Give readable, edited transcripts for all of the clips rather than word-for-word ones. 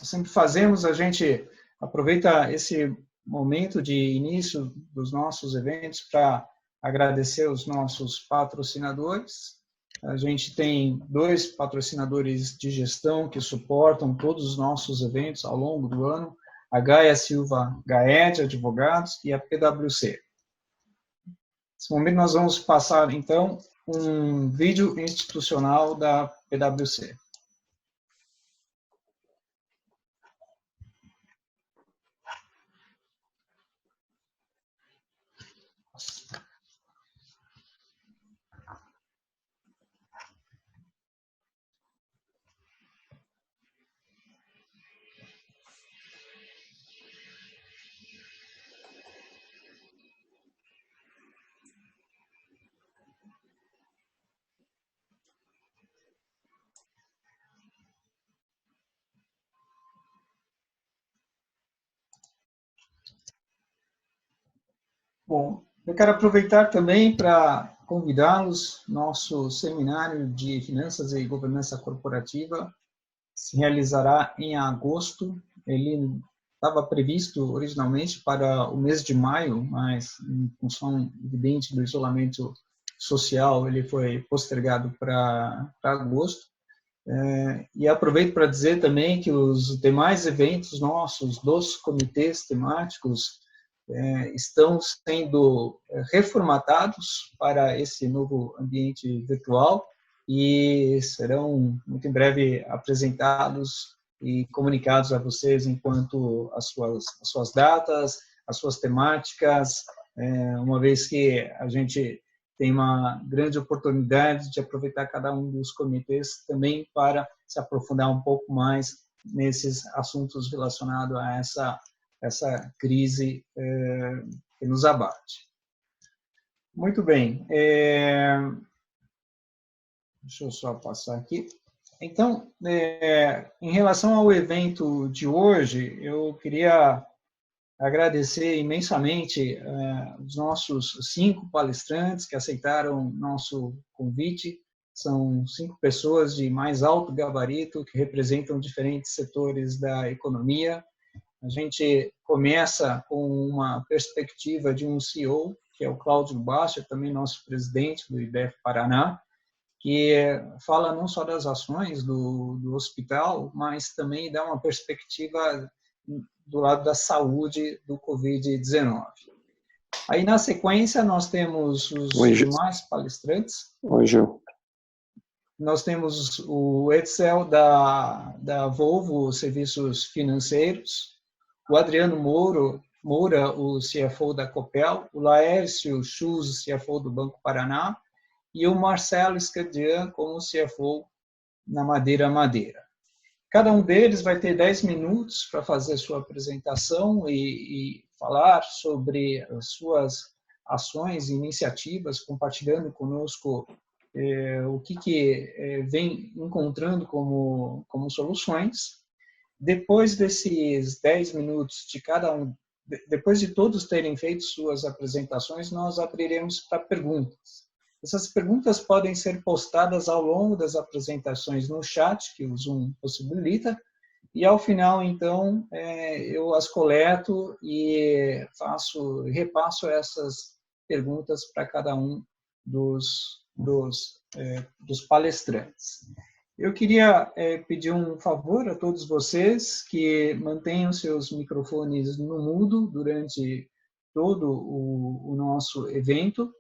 sempre fazemos, a gente aproveita esse momento de início dos nossos eventos para agradecer os nossos patrocinadores. A gente tem 2 patrocinadores de gestão que suportam todos os nossos eventos ao longo do ano, a Gaia Silva Gaed Advogados e a PwC. Nesse momento nós vamos passar, então, um vídeo institucional da PwC. Bom, eu quero aproveitar também para convidá-los. Nosso seminário de Finanças e Governança Corporativa se realizará em agosto. Ele estava previsto originalmente para o mês de maio, mas em função evidente do isolamento social, ele foi postergado para agosto. E aproveito para dizer também que os demais eventos nossos, dos comitês temáticos, estão sendo reformatados para esse novo ambiente virtual e serão muito em breve apresentados e comunicados a vocês enquanto as suas datas, as suas temáticas, uma vez que a gente tem uma grande oportunidade de aproveitar cada um dos comitês também para se aprofundar um pouco mais nesses assuntos relacionados a essa crise que nos abate. Muito bem. Deixa eu só passar aqui. Então, em relação ao evento de hoje, eu queria agradecer imensamente os nossos 5 palestrantes que aceitaram nosso convite. São 5 pessoas de mais alto gabarito que representam diferentes setores da economia. A gente começa com uma perspectiva de um CEO, que é o Cláudio Baixa, também nosso presidente do IBEF Paraná, que fala não só das ações do hospital, mas também dá uma perspectiva do lado da saúde do Covid-19. Aí, na sequência, nós temos os demais palestrantes. Oi, Gil. Nós temos o Edsel da Volvo Serviços Financeiros, o Adriano Moura, o CFO da Copel, o Laércio Schulz, CFO do Banco Paraná, e o Marcelo Scadian como CFO na Madeira. Cada um deles vai ter 10 minutos para fazer sua apresentação e falar sobre as suas ações e iniciativas, compartilhando conosco o que vem encontrando como soluções. Depois desses 10 minutos de cada um, depois de todos terem feito suas apresentações, nós abriremos para perguntas. Essas perguntas podem ser postadas ao longo das apresentações no chat, que o Zoom possibilita, e ao final, então, eu as coleto e repasso essas perguntas para cada um dos palestrantes. Eu queria pedir um favor a todos vocês que mantenham seus microfones no mudo durante todo o nosso evento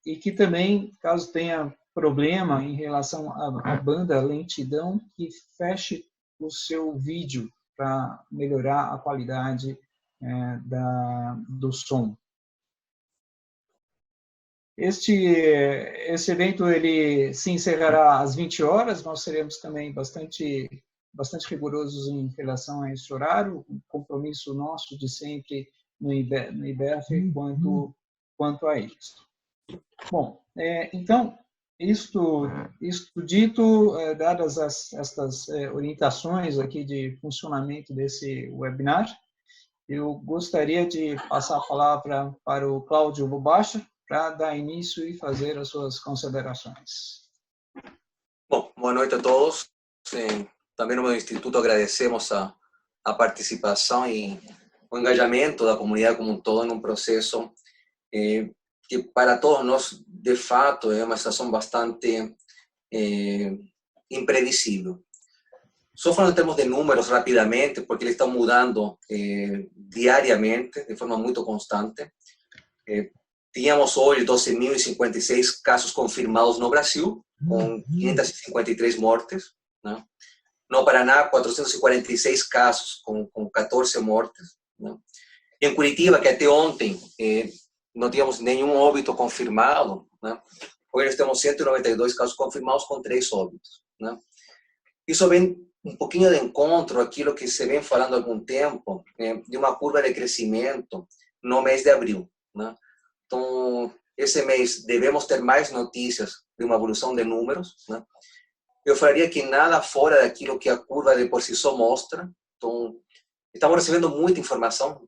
e que também, caso tenha problema em relação à banda lentidão, que feche o seu vídeo para melhorar a qualidade do som. Esse evento ele se encerrará às 20 horas, nós seremos também bastante rigorosos em relação a esse horário, um compromisso nosso de sempre no IBEF quanto a isso. Bom, então, isto dito, dadas estas orientações aqui de funcionamento desse webinar, eu gostaria de passar a palavra para o Cláudio Baixa, para dar início e fazer as suas considerações. Bom, boa noite a todos. também no meu instituto agradecemos a participação e o engajamento da comunidade como um todo num processo que para todos nós, de fato, é uma situação bastante imprevisível. Só falando em termos de números rapidamente, porque eles estão mudando diariamente, de forma muito constante. Tínhamos hoje 12.056 casos confirmados no Brasil, com 553 mortes, né? No Paraná, 446 casos, com 14 mortes, né? Em Curitiba, que até ontem não tínhamos nenhum óbito confirmado, né? Hoje nós temos 192 casos confirmados com 3 óbitos, né? Isso vem um pouquinho de encontro àquilo que se vem falando há algum tempo, de uma curva de crescimento no mês de abril, né? Então, esse mês devemos ter mais notícias de uma evolução de números, né? Eu falaria que nada fora daquilo que a curva de por si só mostra. Então, estamos recebendo muita informação,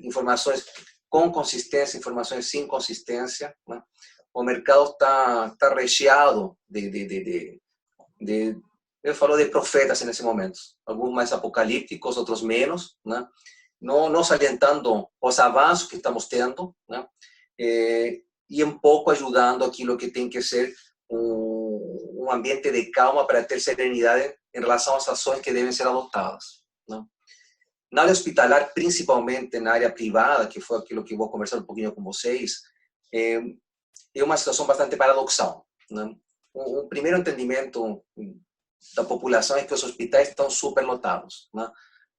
informações com consistência, informações sem consistência, né? O mercado está recheado eu falo de profetas nesse momento, alguns mais apocalípticos, outros menos, né? Não salientando os avanços que estamos tendo, né? E um pouco ajudando aquilo que tem que ser um ambiente de calma para ter serenidade em relação às ações que devem ser adotadas, né? Na área hospitalar, principalmente na área privada, que foi aquilo que vou conversar um pouquinho com vocês, é uma situação bastante paradoxal, né? Um primeiro entendimento da população é que os hospitais estão superlotados, né?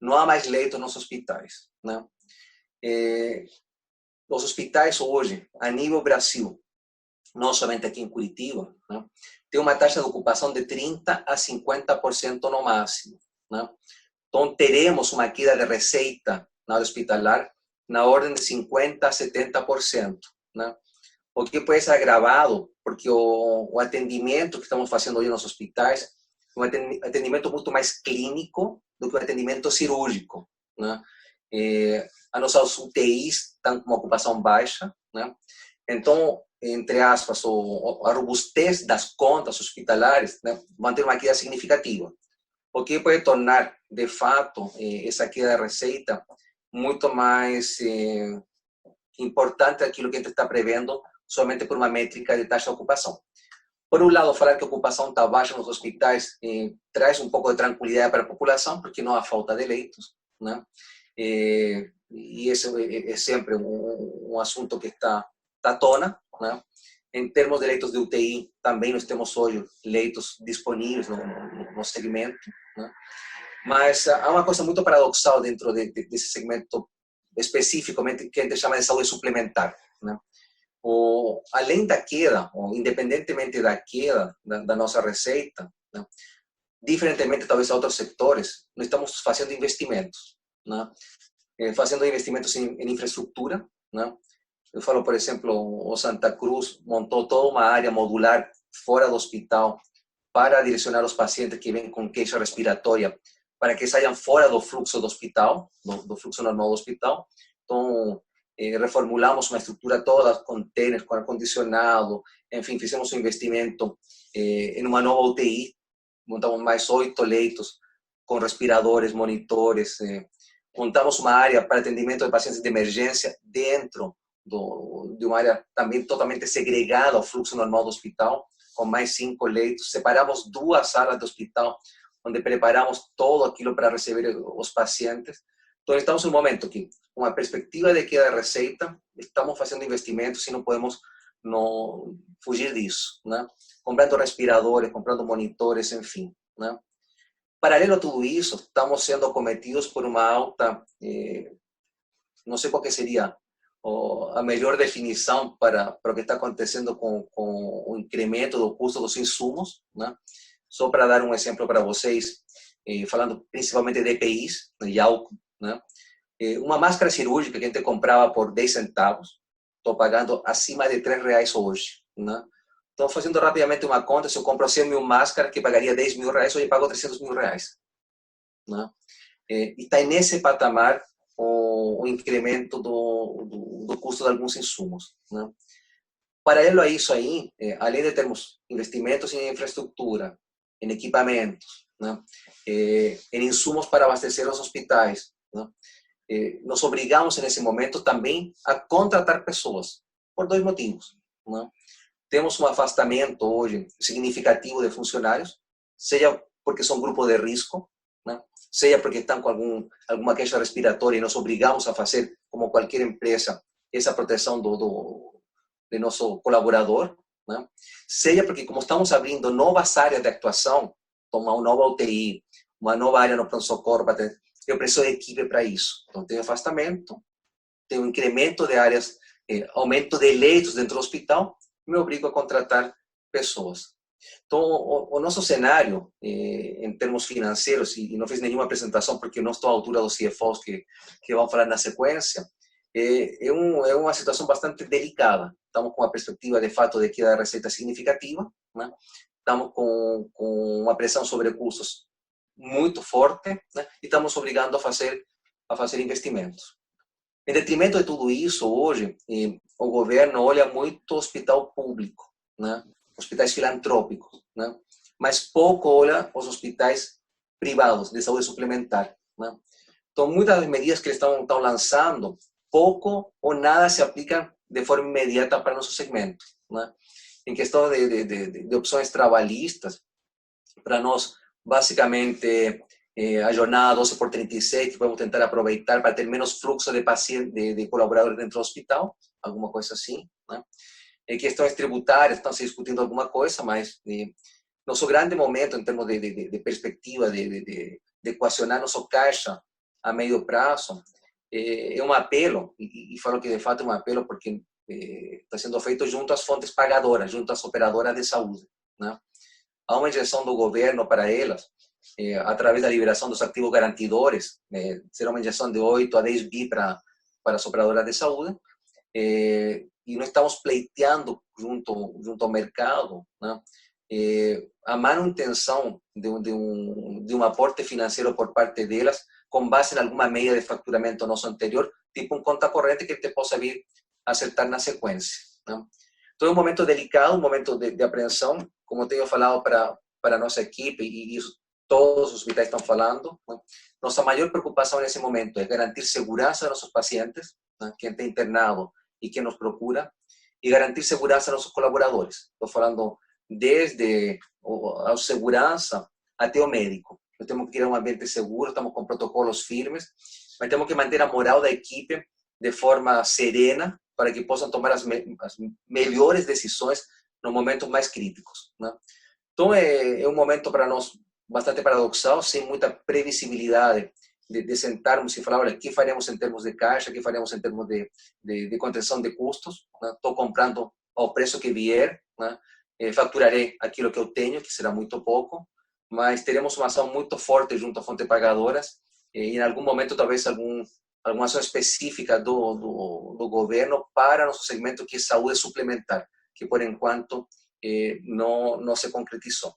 Não há mais leitos nos hospitais, né? Os hospitais hoje, a nível Brasil, não somente aqui em Curitiba, né, tem uma taxa de ocupação de 30% a 50% no máximo, né? Então, teremos uma queda de receita na área hospitalar na ordem de 50% a 70%, né? O que pode ser agravado, porque o atendimento que estamos fazendo hoje nos hospitais é um atendimento muito mais clínico do que um atendimento cirúrgico, né? As nossas UTIs estão com uma ocupação baixa, né? Então, entre aspas, a robustez das contas hospitalares, né, mantém uma queda significativa, o que pode tornar, de fato, essa queda de receita muito mais importante daquilo que a gente está prevendo somente por uma métrica de taxa de ocupação. Por um lado, falar que a ocupação está baixa nos hospitais traz um pouco de tranquilidade para a população, porque não há falta de leitos, né? E esse é sempre um assunto que está à tona, né? Em termos de leitos de UTI, também nós temos hoje leitos disponíveis no segmento, né? Mas há uma coisa muito paradoxal dentro desse segmento especificamente que a gente chama de saúde suplementar, né? Além da queda, ou independentemente da queda da nossa receita, né, diferentemente talvez a outros setores, nós estamos fazendo investimentos, né? Fazendo investimentos em infraestrutura, né? Eu falo, por exemplo, o Santa Cruz montou toda uma área modular fora do hospital para direcionar os pacientes que vêm com queixa respiratória para que saiam fora do fluxo do hospital, do fluxo normal do hospital. Então, reformulamos uma estrutura toda, containers, com ar-condicionado, enfim, fizemos um investimento em uma nova UTI, montamos mais 8 leitos com respiradores, monitores, montamos uma área para atendimento de pacientes de emergência dentro de uma área também totalmente segregada ao fluxo normal do hospital, com mais 5 leitos. Separamos 2 salas do hospital, onde preparamos todo aquilo para receber os pacientes. Então, estamos em um momento que, com a perspectiva de queda de receita, estamos fazendo investimentos e não podemos fugir disso, né? Comprando respiradores, comprando monitores, enfim, né? Paralelo a tudo isso, estamos sendo acometidos por uma alta, não sei qual que seria a melhor definição para o que está acontecendo com o incremento do custo dos insumos, né? Só para dar um exemplo para vocês, falando principalmente de EPIs, de álcool, né? Uma máscara cirúrgica que a gente comprava por 10 centavos, estou pagando acima de R$3 hoje, né? Então, fazendo rapidamente uma conta, se eu compro 100 mil máscaras, que pagaria R$10.000, hoje eu pago R$300 mil, né? E está nesse patamar o incremento do custo de alguns insumos, né? Paralelo a isso aí, além de termos investimentos em infraestrutura, em equipamentos, né, em insumos para abastecer os hospitais, né. Nos obrigamos nesse momento também a contratar pessoas, por dois motivos, né. Temos um afastamento hoje significativo de funcionários, seja porque são grupo de risco, né, seja porque estão com alguma queixa respiratória e nos obrigamos a fazer, como qualquer empresa, essa proteção de nosso colaborador, né, seja porque, como estamos abrindo novas áreas de atuação, uma nova UTI, uma nova área no pronto-socorro, eu preciso de equipe para isso. Então, tem afastamento, tem um incremento de áreas, aumento de leitos dentro do hospital, me obrigo a contratar pessoas. Então, o nosso cenário, em termos financeiros, e não fiz nenhuma apresentação porque não estou à altura dos CFOs que vão falar na sequência, é uma situação bastante delicada. Estamos com a perspectiva, de fato, de queda de receita significativa, né? Estamos com uma pressão sobre custos muito forte, né? E estamos obrigando a fazer investimentos. Em detrimento de tudo isso, hoje, o governo olha muito o hospital público, né? Hospitais filantrópicos, né? Mas pouco olha os hospitais privados de saúde suplementar, né? Então, muitas das medidas que eles estão lançando, pouco ou nada se aplicam de forma imediata para nosso segmento, né? Em questão de opções trabalhistas, para nós, basicamente, a jornada 12 por 36, que vamos tentar aproveitar para ter menos fluxo de pacientes, de colaboradores dentro do hospital, alguma coisa assim, né? Em questões tributárias, estão se discutindo alguma coisa, mas nosso grande momento em termos de perspectiva, de equacionar nosso caixa a médio prazo, é um apelo, e falo que de fato é um apelo porque está sendo feito junto às fontes pagadoras, junto às operadoras de saúde, né? Há uma injeção do governo para elas, através da liberação dos ativos garantidores, será uma injeção de 8 a 10 bi para as operadoras de saúde, e nós estamos pleiteando junto ao mercado, né, a manutenção de um aporte financeiro por parte delas, com base em alguma medida de faturamento nosso anterior, tipo conta corrente que te possa vir a acertar na sequência, né? Então é um momento delicado, um momento de apreensão, como tenho falado para a nossa equipe, e isso todos os hospitais estão falando, né? Nossa maior preocupação nesse momento é garantir segurança aos nossos pacientes, né, quem está internado e quem nos procura, e garantir segurança aos nossos colaboradores. Estou falando desde a segurança até o médico. Nós temos que criar um ambiente seguro, estamos com protocolos firmes, mas temos que manter a moral da equipe de forma serena para que possam tomar as melhores decisões nos momentos mais críticos, né? Então, é um momento para nós bastante paradoxal, sem muita previsibilidade de sentarmos e falar, olha, o que faremos em termos de caixa, o que faremos em termos de contenção de custos, né? Estou comprando ao preço que vier, né? Faturarei aquilo que eu tenho, que será muito pouco, mas teremos uma ação muito forte junto à fonte pagadoras, e em algum momento talvez alguma ação específica do governo para nosso segmento, que é saúde suplementar, que por enquanto não se concretizou.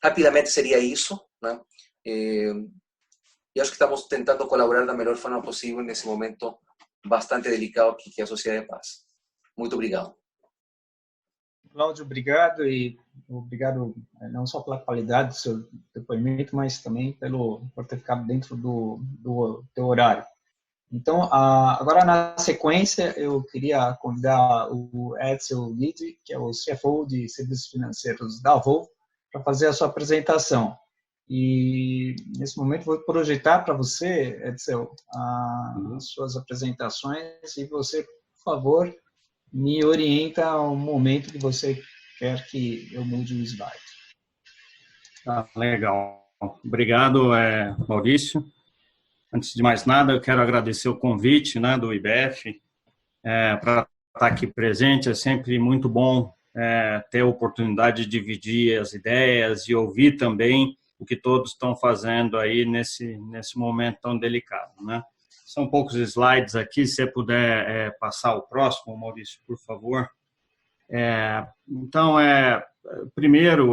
Rapidamente seria isso, né? E acho que estamos tentando colaborar da melhor forma possível nesse momento bastante delicado que a sociedade passa. Muito obrigado. Cláudio, obrigado, e obrigado não só pela qualidade do seu depoimento, mas também por ter ficado dentro do teu horário. Então, agora na sequência, eu queria convidar o Edsel Guidi, que é o CFO de Serviços Financeiros da Volvo, para fazer a sua apresentação. E, nesse momento, vou projetar para você, Edsel, as suas apresentações, e você, por favor, me orienta ao momento que você quer que eu mude o slide. Legal. Obrigado, Maurício. Antes de mais nada, eu quero agradecer o convite, né, do IBF para estar aqui presente. É sempre muito bom ter a oportunidade de dividir as ideias e ouvir também o que todos estão fazendo aí nesse momento tão delicado, né? São poucos slides aqui, se você puder passar o próximo, Maurício, por favor. Então, primeiro,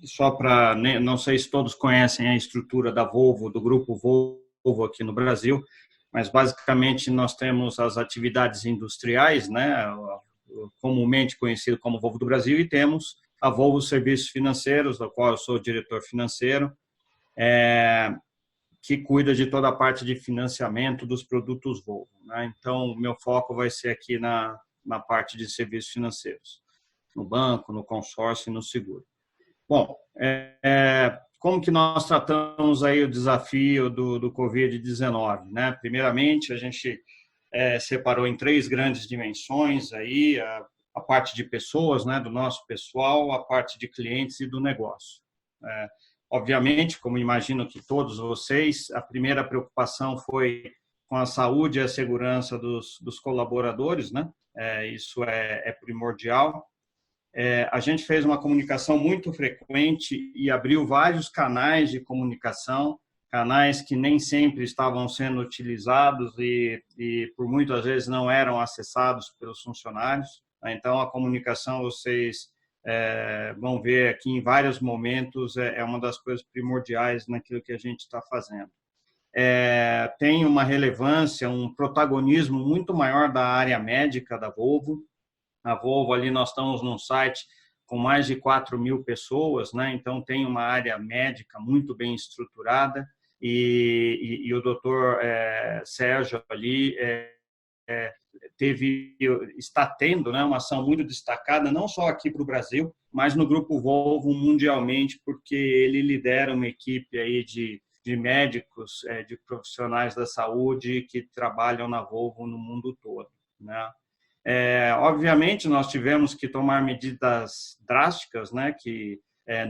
só para, não sei se todos conhecem a estrutura da Volvo, do grupo Volvo aqui no Brasil, mas basicamente nós temos as atividades industriais, né, comumente conhecido como Volvo do Brasil, e temos a Volvo Serviços Financeiros, da qual eu sou diretor financeiro, que cuida de toda a parte de financiamento dos produtos Volvo, né? Então, o meu foco vai ser aqui na parte de serviços financeiros, no banco, no consórcio e no seguro. Bom, como que nós tratamos aí o desafio do Covid-19, né? Primeiramente, a gente separou em 3 grandes dimensões aí, a parte de pessoas, né, do nosso pessoal, a parte de clientes e do negócio. Obviamente, como imagino que todos vocês, a primeira preocupação foi com a saúde e a segurança dos colaboradores, né? Isso é primordial. A gente fez uma comunicação muito frequente e abriu vários canais de comunicação, canais que nem sempre estavam sendo utilizados e por muitas vezes não eram acessados pelos funcionários. Então, a comunicação, vocês vão ver aqui em vários momentos, é uma das coisas primordiais naquilo que a gente está fazendo. Tem uma relevância, um protagonismo muito maior da área médica da Volvo. A Volvo, ali nós estamos num site com mais de 4.000 pessoas, né? Então tem uma área médica muito bem estruturada e o doutor Sérgio ali está tendo, né, uma ação muito destacada, não só aqui para o Brasil, mas no Grupo Volvo mundialmente, porque ele lidera uma equipe aí de médicos, de profissionais da saúde que trabalham na Volvo no mundo todo, né? Obviamente, nós tivemos que tomar medidas drásticas, né, que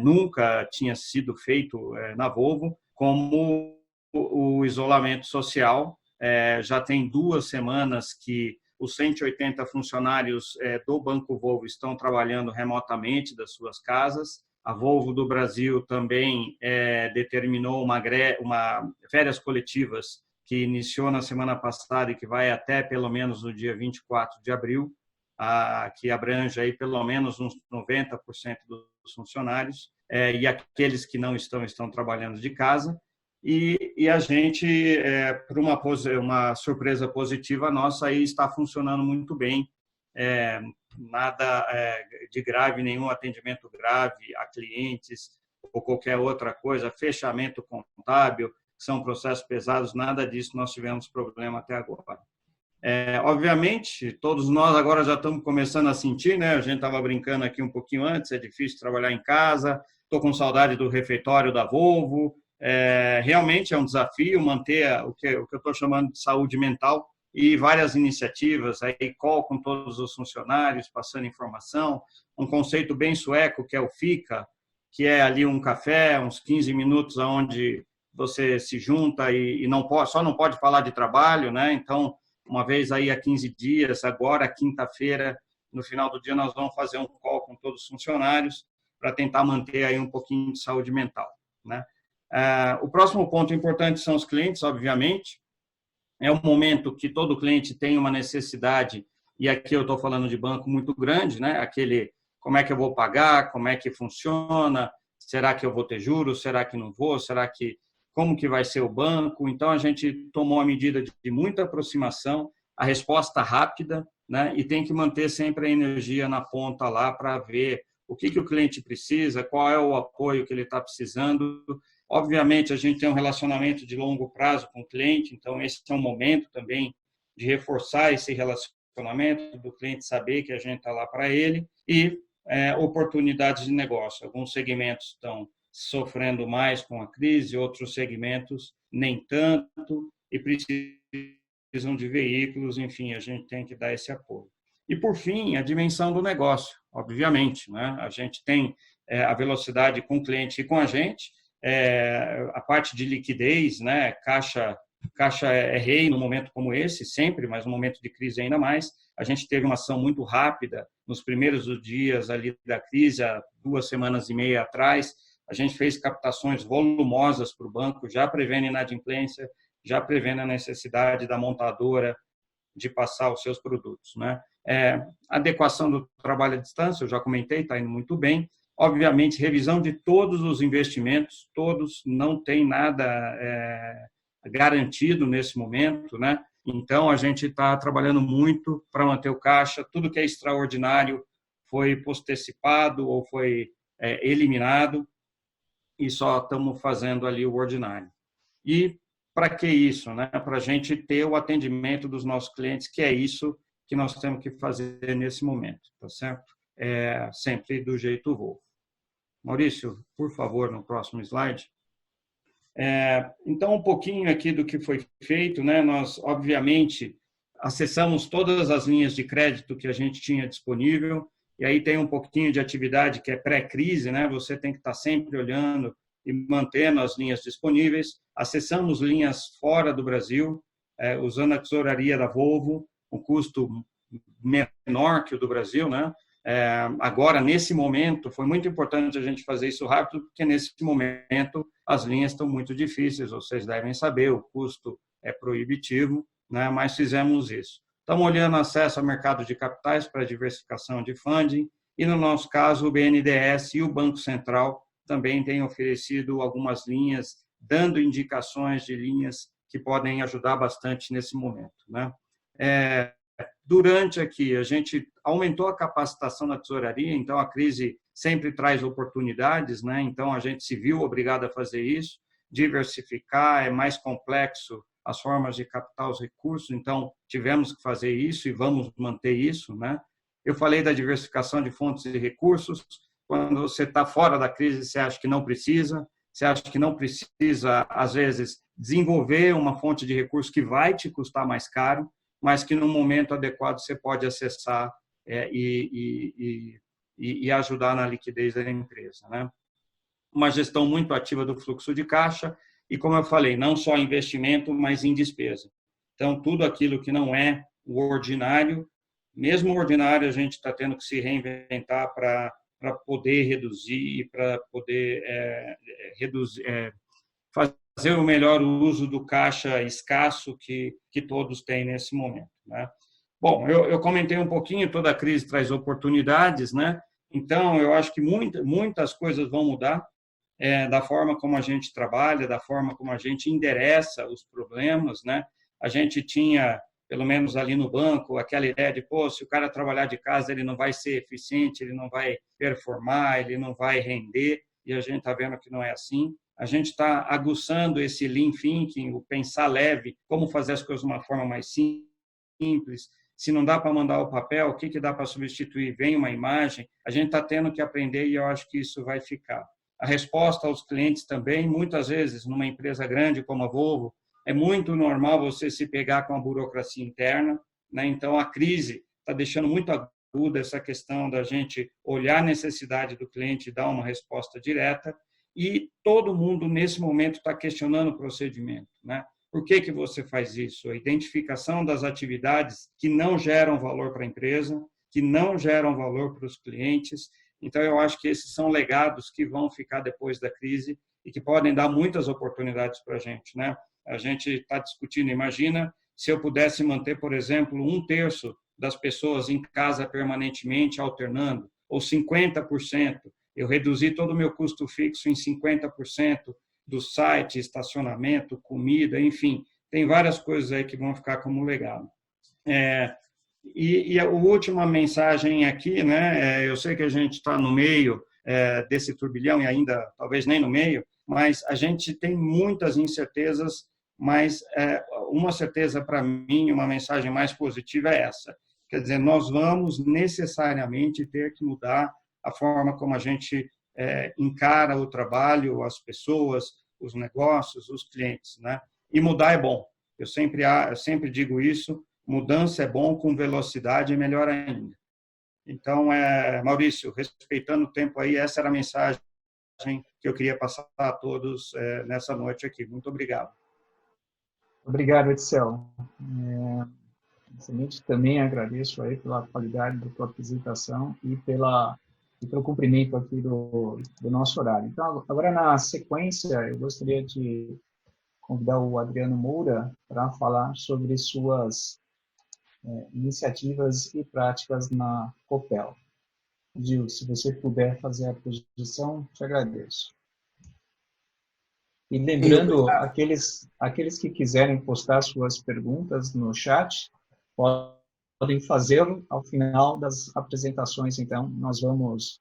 nunca tinha sido feito na Volvo, como o isolamento social. Já tem 2 semanas que os 180 funcionários do Banco Volvo estão trabalhando remotamente das suas casas. A Volvo do Brasil também determinou uma férias coletivas que iniciou na semana passada e que vai até pelo menos no dia 24 de abril, que abrange aí pelo menos uns 90% dos funcionários, e aqueles que não estão trabalhando de casa. E a gente, por uma surpresa positiva nossa, aí está funcionando muito bem, nada de grave, nenhum atendimento grave a clientes ou qualquer outra coisa, fechamento contábil, são processos pesados, nada disso nós tivemos problema até agora. Obviamente, todos nós agora já estamos começando a sentir, né? A gente estava brincando aqui um pouquinho antes, é difícil trabalhar em casa, estou com saudade do refeitório da Volvo. Realmente é um desafio manter o que eu estou chamando de saúde mental e várias iniciativas, aí call com todos os funcionários, passando informação, um conceito bem sueco que é o FICA, que é ali um café, uns 15 minutos onde você se junta e só não pode falar de trabalho, né? Então, uma vez aí a 15 dias, agora, quinta-feira, no final do dia, nós vamos fazer um call com todos os funcionários para tentar manter aí um pouquinho de saúde mental, né? O próximo ponto importante são os clientes, obviamente. É um momento que todo cliente tem uma necessidade, e aqui eu estou falando de banco muito grande, né? Como é que eu vou pagar, como é que funciona, será que eu vou ter juros, será que não vou, como que vai ser o banco? Então, a gente tomou a medida de muita aproximação, a resposta rápida, né? E tem que manter sempre a energia na ponta lá para ver o que o cliente precisa, qual é o apoio que ele está precisando. Obviamente, a gente tem um relacionamento de longo prazo com o cliente, então esse é um momento também de reforçar esse relacionamento, do cliente saber que a gente está lá para ele, e oportunidades de negócio. Alguns segmentos estão sofrendo mais com a crise, outros segmentos nem tanto, e precisam de veículos, enfim, a gente tem que dar esse apoio. E, por fim, a dimensão do negócio, obviamente, né? A gente tem a velocidade com o cliente e com a gente, a parte de liquidez, né? Caixa é rei num momento como esse, sempre, mas no momento de crise ainda mais. A gente teve uma ação muito rápida nos primeiros dias ali da crise, há 2 semanas e meia atrás. A gente fez captações volumosas para o banco, já prevendo inadimplência, já prevendo a necessidade da montadora de passar os seus produtos, né? Adequação do trabalho à distância, eu já comentei, está indo muito bem. Obviamente, revisão de todos os investimentos, todos, não tem nada garantido nesse momento, né? Então, a gente está trabalhando muito para manter o caixa, tudo que é extraordinário foi postecipado ou foi eliminado e só estamos fazendo ali o ordinário. E para que isso? Né? Para a gente ter o atendimento dos nossos clientes, que é isso que nós temos que fazer nesse momento, tá certo? Sempre do jeito Volvo. Maurício, por favor, no próximo slide. Então, um pouquinho aqui do que foi feito, né? Nós, obviamente, acessamos todas as linhas de crédito que a gente tinha disponível, e aí tem um pouquinho de atividade que é pré-crise, né? Você tem que estar sempre olhando e mantendo as linhas disponíveis. Acessamos linhas fora do Brasil, usando a tesouraria da Volvo, um custo menor que o do Brasil, né? Agora, nesse momento, foi muito importante a gente fazer isso rápido, porque nesse momento as linhas estão muito difíceis, vocês devem saber, o custo é proibitivo, né? Mas fizemos isso. Estamos olhando acesso ao mercado de capitais para diversificação de funding, e no nosso caso, o BNDES e o Banco Central também têm oferecido algumas linhas, dando indicações de linhas que podem ajudar bastante nesse momento, né? Durante aqui, a gente aumentou a capacitação na tesouraria, então a crise sempre traz oportunidades, né? Então a gente se viu obrigado a fazer isso, diversificar, é mais complexo as formas de captar os recursos, então tivemos que fazer isso e vamos manter isso, né? Eu falei da diversificação de fontes de recursos. Quando você está fora da crise, você acha que não precisa, às vezes, desenvolver uma fonte de recursos que vai te custar mais caro, mas que no momento adequado você pode acessar e ajudar na liquidez da empresa, né? Uma gestão muito ativa do fluxo de caixa e, como eu falei, não só investimento, mas em despesa. Então, tudo aquilo que não é o ordinário, mesmo o ordinário, a gente está tendo que se reinventar para poder reduzir, para poder fazer o melhor uso do caixa escasso que todos têm nesse momento, né? Bom, eu comentei um pouquinho, toda crise traz oportunidades, né? Então, eu acho que muitas coisas vão mudar, da forma como a gente trabalha, da forma como a gente endereça os problemas, né? A gente tinha, pelo menos ali no banco, aquela ideia de, se o cara trabalhar de casa, ele não vai ser eficiente, ele não vai performar, ele não vai render, e a gente está vendo que não é assim. A gente está aguçando esse lean thinking, o pensar leve, como fazer as coisas de uma forma mais simples. Se não dá para mandar o papel, o que dá para substituir? Vem uma imagem. A gente está tendo que aprender e eu acho que isso vai ficar. A resposta aos clientes também, muitas vezes, numa empresa grande como a Volvo, é muito normal você se pegar com a burocracia interna, né? Então, a crise está deixando muito aguda essa questão da gente olhar a necessidade do cliente e dar uma resposta direta, e todo mundo, nesse momento, está questionando o procedimento, né? Por que você faz isso? A identificação das atividades que não geram valor para a empresa, que não geram valor para os clientes. Então, eu acho que esses são legados que vão ficar depois da crise e que podem dar muitas oportunidades para a gente, né? A gente está discutindo, imagina se eu pudesse manter, por exemplo, 1/3 das pessoas em casa permanentemente, alternando, ou 50%, eu reduzi todo o meu custo fixo em 50% do site, estacionamento, comida, enfim, tem várias coisas aí que vão ficar como legado. E a última mensagem aqui, né? Eu sei que a gente está no meio desse turbilhão e ainda talvez nem no meio, mas a gente tem muitas incertezas, mas uma certeza para mim, uma mensagem mais positiva é essa. Quer dizer, nós vamos necessariamente ter que mudar a forma como a gente encara o trabalho, as pessoas, os negócios, os clientes, né? E mudar é bom. Eu sempre digo isso, mudança é bom, com velocidade é melhor ainda. Então, Maurício, respeitando o tempo aí, essa era a mensagem que eu queria passar a todos nessa noite aqui. Muito obrigado. Obrigado, Edsel. Excelente. Também agradeço aí pela qualidade da tua apresentação e pelo cumprimento aqui do nosso horário. Então, agora na sequência, eu gostaria de convidar o Adriano Moura para falar sobre suas iniciativas e práticas na Copel. Gil, se você puder fazer a projeção, te agradeço. E lembrando, aqueles que quiserem postar suas perguntas no chat, podem podem fazê-lo ao final das apresentações, então nós vamos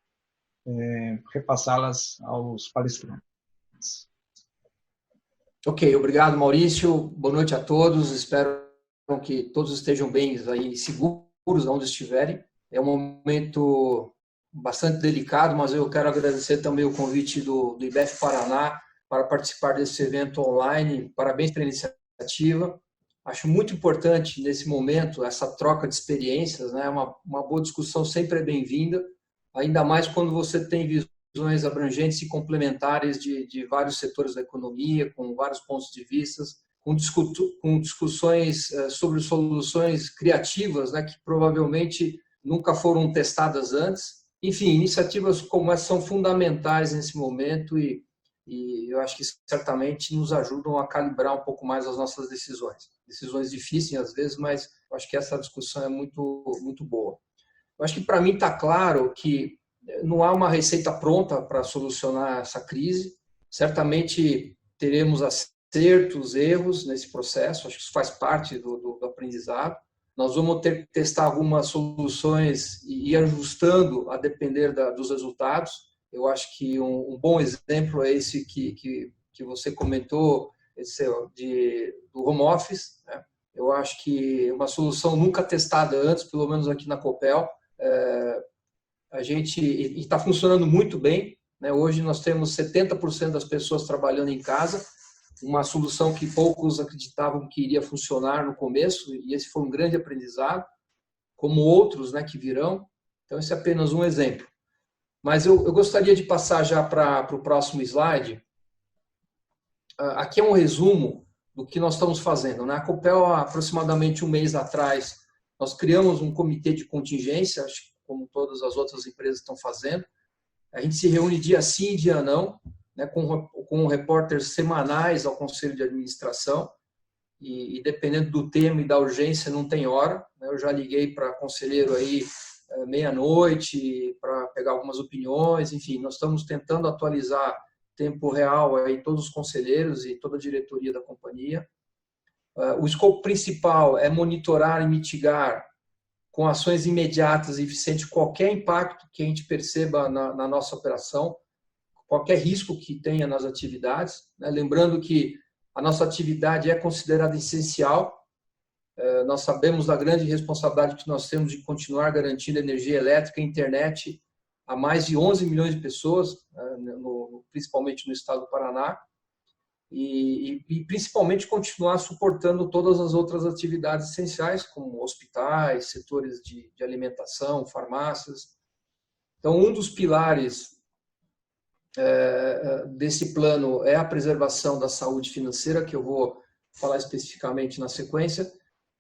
repassá-las aos palestrantes. Ok, obrigado, Maurício. Boa noite a todos. Espero que todos estejam bem aí, seguros onde estiverem. É um momento bastante delicado, mas eu quero agradecer também o convite do IBEF Paraná para participar desse evento online. Parabéns pela iniciativa. Acho muito importante, nesse momento, essa troca de experiências, né? Uma boa discussão sempre é bem-vinda, ainda mais quando você tem visões abrangentes e complementares de vários setores da economia, com vários pontos de vista, com discussões sobre soluções criativas, né, que provavelmente nunca foram testadas antes. Enfim, iniciativas como essa são fundamentais nesse momento e eu acho que certamente nos ajudam a calibrar um pouco mais as nossas decisões. Decisões difíceis às vezes, mas eu acho que essa discussão é muito boa. Eu acho que para mim está claro que não há uma receita pronta para solucionar essa crise. Certamente teremos acertos, erros nesse processo, acho que isso faz parte do aprendizado. Nós vamos ter que testar algumas soluções e ir ajustando a depender dos resultados. Eu acho que um bom exemplo é esse que você comentou, esse do home office, né? Eu acho que uma solução nunca testada antes, pelo menos aqui na Copel, a gente está funcionando muito bem, né? Hoje nós temos 70% das pessoas trabalhando em casa, uma solução que poucos acreditavam que iria funcionar no começo, e esse foi um grande aprendizado, como outros, né, que virão. Então, esse é apenas um exemplo. Mas eu gostaria de passar já para o próximo slide. Aqui é um resumo do que nós estamos fazendo, né? A Copel, há aproximadamente um mês atrás, nós criamos um comitê de contingência, acho que como todas as outras empresas estão fazendo. A gente se reúne dia sim e dia não, né, com repórteres semanais ao Conselho de Administração, e dependendo do tema e da urgência, não tem hora, né? Eu já liguei para conselheiro aí meia-noite para pegar algumas opiniões, enfim, nós estamos tentando atualizar tempo real aí todos os conselheiros e toda a diretoria da companhia. O escopo principal é monitorar e mitigar com ações imediatas e eficientes qualquer impacto que a gente perceba na nossa operação, qualquer risco que tenha nas atividades, né? Lembrando que a nossa atividade é considerada essencial. Nós sabemos da grande responsabilidade que nós temos de continuar garantindo energia elétrica e internet a mais de 11 milhões de pessoas, principalmente no estado do Paraná, e principalmente continuar suportando todas as outras atividades essenciais, como hospitais, setores de alimentação, farmácias. Então, um dos pilares desse plano é a preservação da saúde financeira, que eu vou falar especificamente na sequência.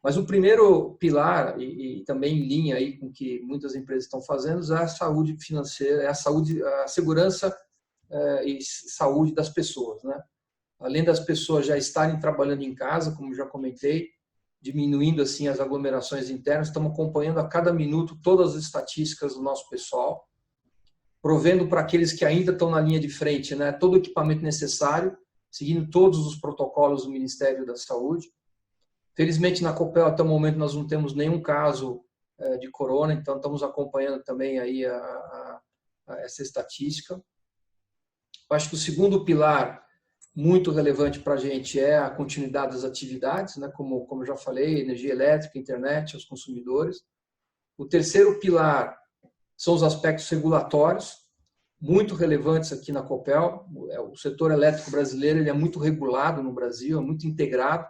Mas o primeiro pilar, e também em linha aí com o que muitas empresas estão fazendo, é a saúde financeira, é a segurança e saúde das pessoas, né? Além das pessoas já estarem trabalhando em casa, como já comentei, diminuindo assim as aglomerações internas, estamos acompanhando a cada minuto todas as estatísticas do nosso pessoal, provendo para aqueles que ainda estão na linha de frente, né, todo o equipamento necessário, seguindo todos os protocolos do Ministério da Saúde. Felizmente, na Copel, até o momento, nós não temos nenhum caso de corona, então estamos acompanhando também aí essa estatística. Eu acho que o segundo pilar muito relevante para a gente é a continuidade das atividades, né? Como eu já falei, energia elétrica, internet aos consumidores. O terceiro pilar são os aspectos regulatórios, muito relevantes aqui na Copel. O setor elétrico brasileiro ele é muito regulado no Brasil, é muito integrado.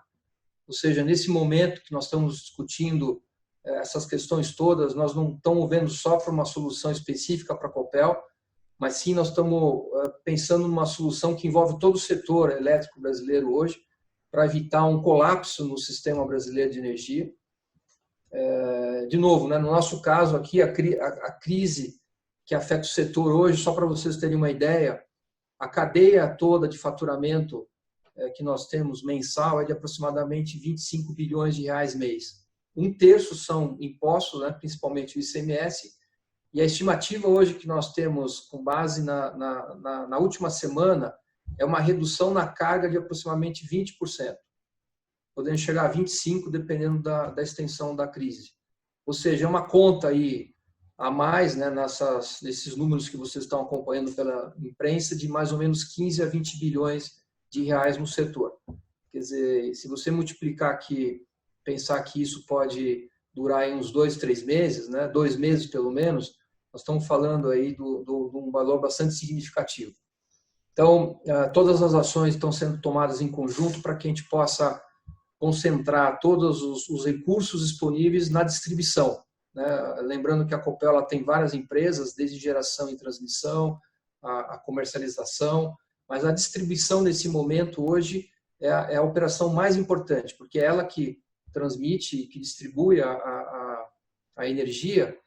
Ou seja, nesse momento que nós estamos discutindo essas questões todas, nós não estamos vendo só para uma solução específica para a Copel, mas sim nós estamos pensando numa solução que envolve todo o setor elétrico brasileiro hoje, para evitar um colapso no sistema brasileiro de energia. De novo, né, no nosso caso aqui, a crise que afeta o setor hoje, só para vocês terem uma ideia, a cadeia toda de faturamento que nós temos mensal é de aproximadamente 25 bilhões de reais mês. Um terço são impostos, né, principalmente o ICMS, e a estimativa hoje que nós temos, com base na última semana, é uma redução na carga de aproximadamente 20%, podendo chegar a 25%, dependendo da extensão da crise. ou seja, é uma conta aí a mais, né, nesses números que vocês estão acompanhando pela imprensa, de mais ou menos 15 a 20 bilhões de reais no setor. Quer dizer, se você multiplicar aqui, pensar que isso pode durar aí uns 2, 3 meses, né, 2 meses pelo menos, nós estamos falando aí de um valor bastante significativo. Então, todas as ações estão sendo tomadas em conjunto para que a gente possa concentrar todos os recursos disponíveis na distribuição, né? Lembrando que a Copel ela tem várias empresas, desde geração e transmissão, a comercialização, mas a distribuição nesse momento hoje é a operação mais importante, porque é ela que transmite, que distribui a energia,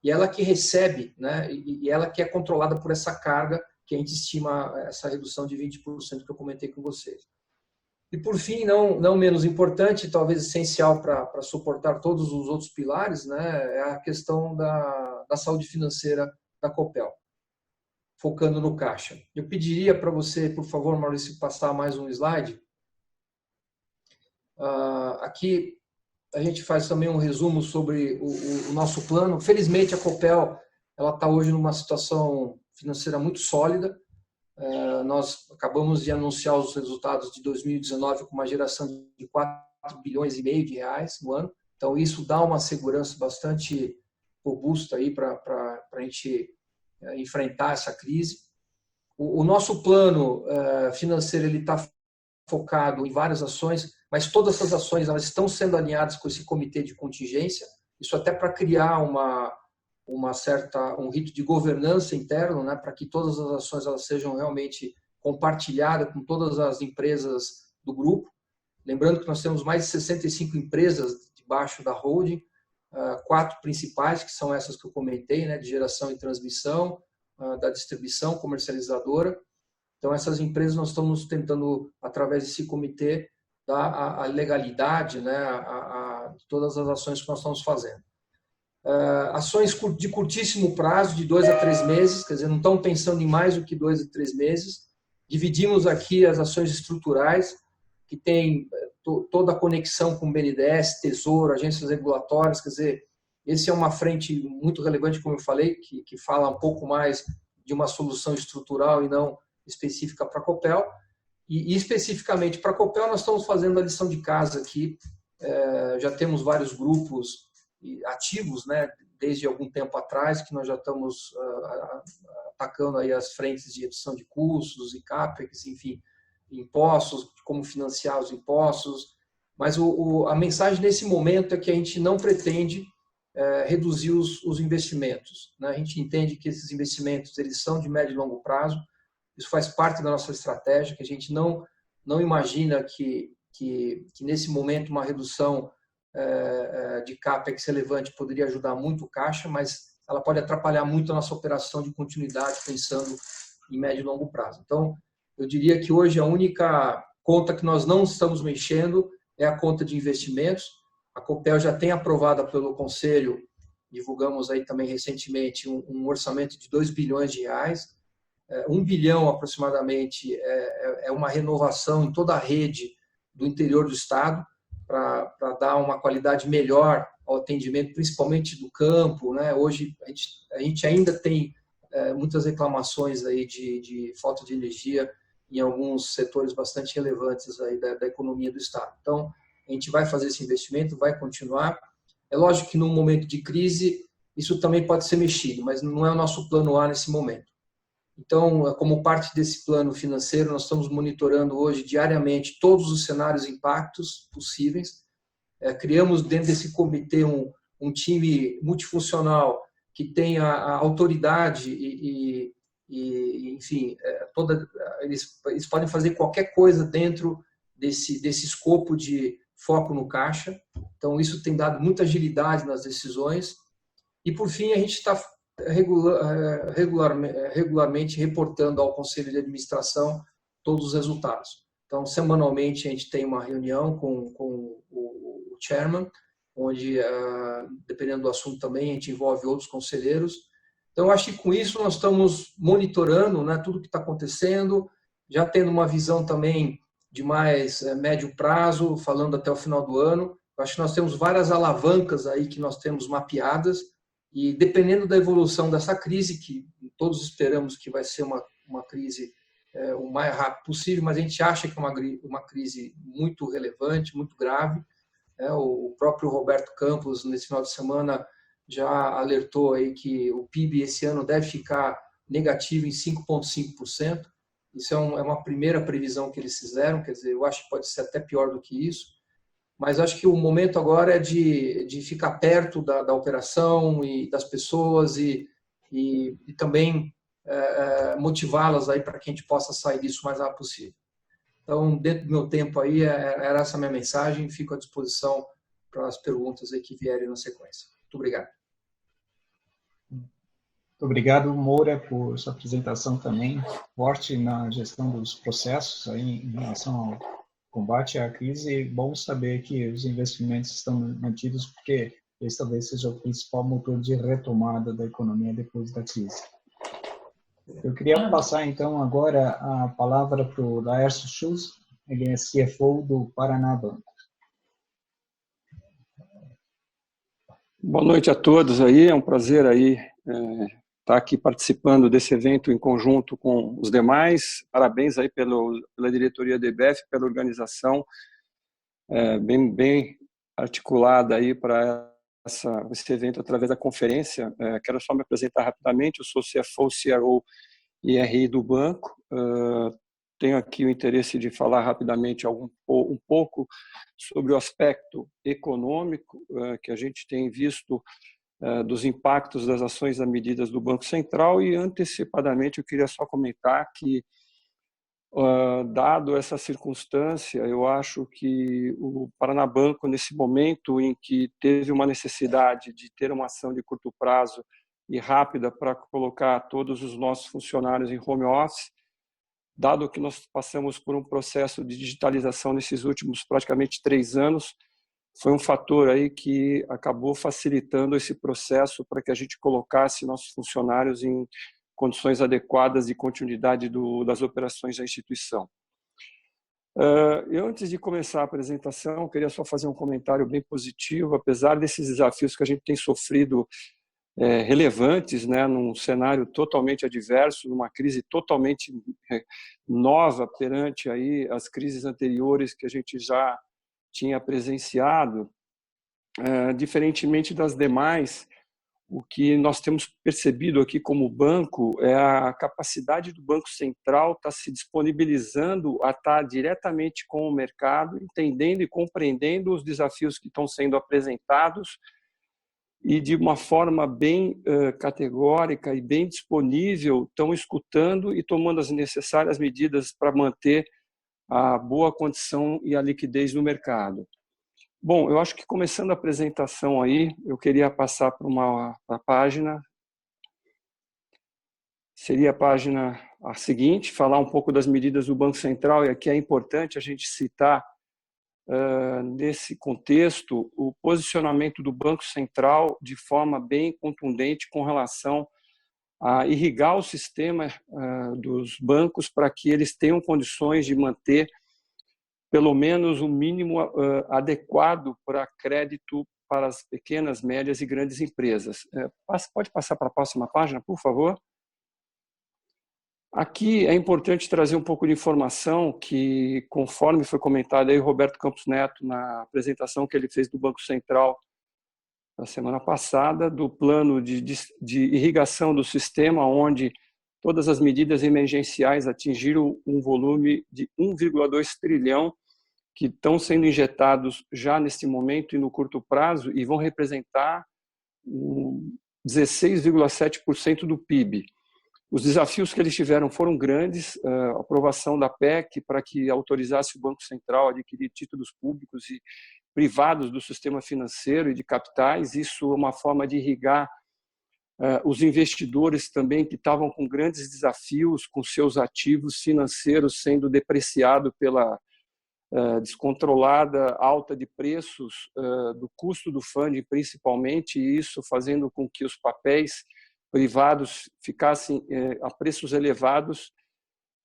e ela que recebe, né? E ela que é controlada por essa carga que a gente estima essa redução de 20% que eu comentei com vocês. E, por fim, não menos importante, talvez essencial para suportar todos os outros pilares, né, é a questão da saúde financeira da Copel, focando no caixa. Eu pediria para você, por favor, Maurício, passar mais um slide. Aqui a gente faz também um resumo sobre o nosso plano. Felizmente, a Copel está hoje numa situação financeira muito sólida. Nós acabamos de anunciar os resultados de 2019 com uma geração de 4,5 bilhões de reais no ano. Então, isso dá uma segurança bastante robusta aí para a gente enfrentar essa crise. O nosso plano financeiro está focado em várias ações, mas todas essas ações elas estão sendo alinhadas com esse comitê de contingência, isso até para criar um rito de governança interno, né, para que todas as ações elas sejam realmente compartilhadas com todas as empresas do grupo. Lembrando que nós temos mais de 65 empresas debaixo da holding, 4 principais, que são essas que eu comentei, né, de geração e transmissão, da distribuição, comercializadora. Então, essas empresas nós estamos tentando, através desse comitê, dar a legalidade, né, de todas as ações que nós estamos fazendo. Ações de curtíssimo prazo, de 2 a 3 meses, quer dizer, não estão pensando em mais do que 2 a 3 meses. Dividimos aqui as ações estruturais, que tem toda a conexão com o BNDES, Tesouro, agências regulatórias, quer dizer, esse é uma frente muito relevante, como eu falei, que fala um pouco mais de uma solução estrutural e não específica para a Copel. E especificamente para a Copel, nós estamos fazendo a lição de casa aqui. Já temos vários grupos ativos, né, desde algum tempo atrás, que nós já estamos atacando aí as frentes de redução de custos e CAPEX, enfim, impostos, como financiar os impostos. Mas a mensagem nesse momento é que a gente não pretende reduzir os investimentos, né? A gente entende que esses investimentos eles são de médio e longo prazo, isso faz parte da nossa estratégia, que a gente não imagina que nesse momento uma redução de CAPEX relevante poderia ajudar muito o caixa, mas ela pode atrapalhar muito a nossa operação de continuidade, pensando em médio e longo prazo. Então, eu diria que hoje a única conta que nós não estamos mexendo é a conta de investimentos. A Copel já tem aprovada pelo Conselho, divulgamos aí também recentemente, um orçamento de 2 bilhões de reais. 1 bilhão aproximadamente é uma renovação em toda a rede do interior do estado, para dar uma qualidade melhor ao atendimento, principalmente do campo, né? Hoje a gente ainda tem muitas reclamações aí de falta de energia em alguns setores bastante relevantes aí da economia do estado. Então, a gente vai fazer esse investimento, vai continuar. É lógico que num momento de crise isso também pode ser mexido, mas não é o nosso plano A nesse momento. Então, como parte desse plano financeiro, nós estamos monitorando hoje diariamente todos os cenários e impactos possíveis. Criamos dentro desse comitê um time multifuncional que tem a autoridade enfim, eles podem fazer qualquer coisa dentro desse escopo de foco no caixa. Então, isso tem dado muita agilidade nas decisões. E, por fim, a gente está regularmente reportando ao Conselho de Administração todos os resultados. Então, semanalmente, a gente tem uma reunião com o chairman, onde, dependendo do assunto também, a gente envolve outros conselheiros. Então, acho que com isso nós estamos monitorando, né, tudo o que está acontecendo, já tendo uma visão também de mais médio prazo, falando até o final do ano, Eu acho que nós temos várias alavancas aí que nós temos mapeadas e dependendo da evolução dessa crise, que todos esperamos que vai ser uma crise o mais rápido possível, mas a gente acha que é uma crise muito relevante, muito grave. O próprio Roberto Campos, nesse final de semana, já alertou aí que o PIB esse ano deve ficar negativo em 5,5%. Isso é uma primeira previsão que eles fizeram, quer dizer, eu acho que pode ser até pior do que isso. Mas acho que o momento agora é de ficar perto da operação e das pessoas e também motivá-las aí para que a gente possa sair disso o mais rápido possível. Então, dentro do meu tempo aí, era essa a minha mensagem. Fico à disposição para as perguntas aí que vierem na sequência. Muito obrigado. Muito obrigado, Moura, por sua apresentação também, forte na gestão dos processos aí em relação ao combate à crise. Bom saber que os investimentos estão mantidos, porque esse talvez seja o principal motor de retomada da economia depois da crise. Eu queria passar, então, agora a palavra para o Laércio Schultz, ele é CFO do Paraná Banco. Boa noite a todos aí, é um prazer aí estar aqui participando desse evento em conjunto com os demais. Parabéns aí pela diretoria da IBEF, pela organização bem articulada aí para esse evento através da conferência. Quero só me apresentar rapidamente, eu sou CFO, CRO e RI do banco. Tenho aqui o interesse de falar rapidamente um pouco sobre o aspecto econômico que a gente tem visto dos impactos das ações e medidas do Banco Central e, antecipadamente, eu queria só comentar que, dado essa circunstância, eu acho que o Paraná Banco, nesse momento em que teve uma necessidade de ter uma ação de curto prazo e rápida para colocar todos os nossos funcionários em home office, dado que nós passamos por um processo de digitalização nesses últimos praticamente 3 anos, foi um fator aí que acabou facilitando esse processo para que a gente colocasse nossos funcionários em condições adequadas de continuidade das operações da instituição. Eu, antes de começar a apresentação, queria só fazer um comentário bem positivo, apesar desses desafios que a gente tem sofrido relevantes, né, num cenário totalmente adverso, numa crise totalmente nova perante aí as crises anteriores que a gente já tinha presenciado, diferentemente das demais, o que nós temos percebido aqui como banco é a capacidade do Banco Central estar se disponibilizando a estar diretamente com o mercado, entendendo e compreendendo os desafios que estão sendo apresentados e de uma forma bem categórica e bem disponível, estão escutando e tomando as necessárias medidas para manter a boa condição e a liquidez no mercado. Bom, eu acho que começando a apresentação aí, eu queria passar para uma página, seria a página seguinte, falar um pouco das medidas do Banco Central, e aqui é importante a gente citar, nesse contexto, o posicionamento do Banco Central de forma bem contundente com relação a irrigar o sistema dos bancos para que eles tenham condições de manter pelo menos o mínimo adequado para crédito para as pequenas, médias e grandes empresas. Pode passar para a próxima página, por favor? Aqui é importante trazer um pouco de informação que, conforme foi comentado aí, o Roberto Campos Neto, na apresentação que ele fez do Banco Central na semana passada, do plano de irrigação do sistema, onde todas as medidas emergenciais atingiram um volume de 1,2 trilhão que estão sendo injetados já neste momento e no curto prazo e vão representar 16,7% do PIB. Os desafios que eles tiveram foram grandes, a aprovação da PEC para que autorizasse o Banco Central a adquirir títulos públicos e privados do sistema financeiro e de capitais, isso é uma forma de irrigar os investidores também que estavam com grandes desafios com seus ativos financeiros sendo depreciados pela descontrolada alta de preços do custo do funding principalmente, e isso fazendo com que os papéis privados ficassem a preços elevados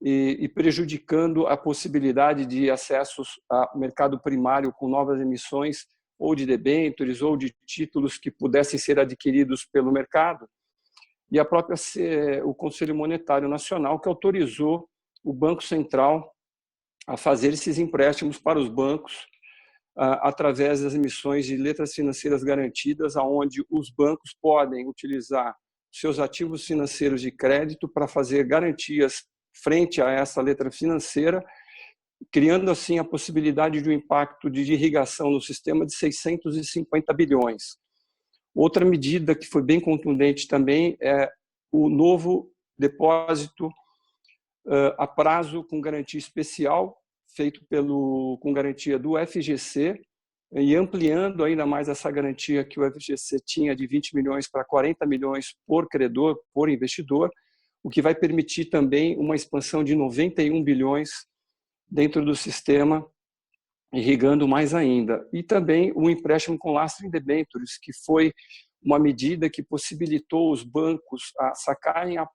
e prejudicando a possibilidade de acessos ao mercado primário com novas emissões, ou de debêntures, ou de títulos que pudessem ser adquiridos pelo mercado, e a própria o Conselho Monetário Nacional, que autorizou o Banco Central a fazer esses empréstimos para os bancos através das emissões de letras financeiras garantidas, aonde os bancos podem utilizar seus ativos financeiros de crédito para fazer garantias frente a essa letra financeira, criando assim a possibilidade de um impacto de irrigação no sistema de 650 bilhões. Outra medida que foi bem contundente também é o novo depósito a prazo com garantia especial, feito com garantia do FGC, e ampliando ainda mais essa garantia que o FGC tinha de 20 milhões para 40 milhões por credor, por investidor, o que vai permitir também uma expansão de 91 bilhões dentro do sistema, irrigando mais ainda. E também o empréstimo com lastro em debêntures, que foi uma medida que possibilitou os bancos a sacarem a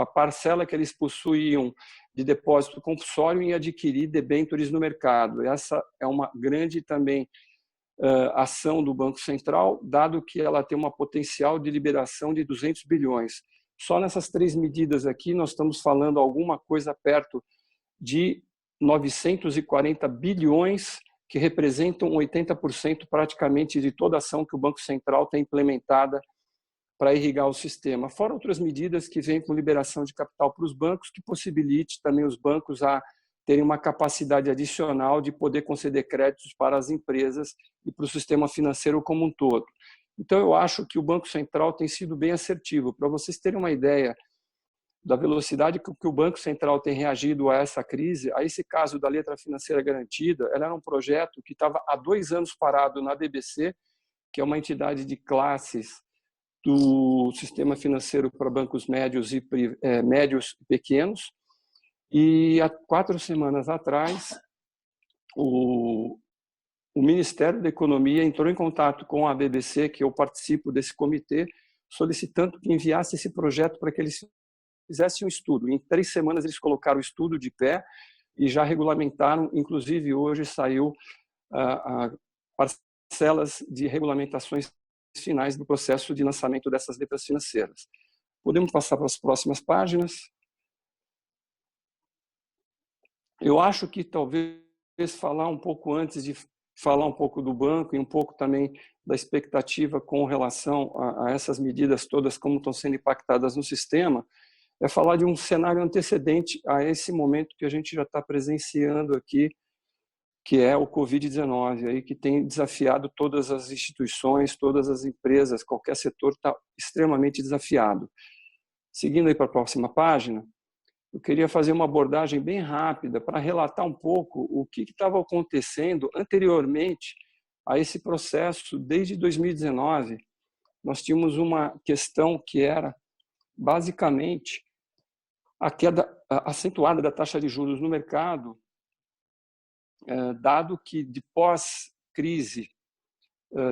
parcela que eles possuíam de depósito compulsório e adquirir debêntures no mercado. Essa é uma grande também ação do Banco Central, dado que ela tem uma potencial de liberação de 200 bilhões. Só nessas 3 medidas aqui, nós estamos falando alguma coisa perto de 940 bilhões, que representam 80% praticamente de toda a ação que o Banco Central tem implementada para irrigar o sistema. Fora outras medidas que vêm com liberação de capital para os bancos, que possibilite também os bancos a terem uma capacidade adicional de poder conceder créditos para as empresas e para o sistema financeiro como um todo. Então, eu acho que o Banco Central tem sido bem assertivo. Para vocês terem uma ideia da velocidade que o Banco Central tem reagido a essa crise, a esse caso da letra financeira garantida, ela era um projeto que estava há 2 anos parado na BBC, que é uma entidade de classes do sistema financeiro para bancos médios e pequenos, e há 4 semanas atrás o Ministério da Economia entrou em contato com a BBC, que eu participo desse comitê, solicitando que enviasse esse projeto para que eles fizessem um estudo. Em 3 semanas eles colocaram o estudo de pé e já regulamentaram, inclusive hoje saiu parcelas de regulamentações finais do processo de lançamento dessas letras financeiras. Podemos passar para as próximas páginas? Eu acho que talvez falar um pouco antes de falar um pouco do banco e um pouco também da expectativa com relação a essas medidas todas, como estão sendo impactadas no sistema, é falar de um cenário antecedente a esse momento que a gente já está presenciando aqui, que é o Covid-19, aí que tem desafiado todas as instituições, todas as empresas, qualquer setor está extremamente desafiado. Seguindo aí para a próxima página, eu queria fazer uma abordagem bem rápida para relatar um pouco o que estava acontecendo anteriormente a esse processo. Desde 2019, nós tínhamos uma questão que era, basicamente, a queda acentuada da taxa de juros no mercado, dado que, de pós-crise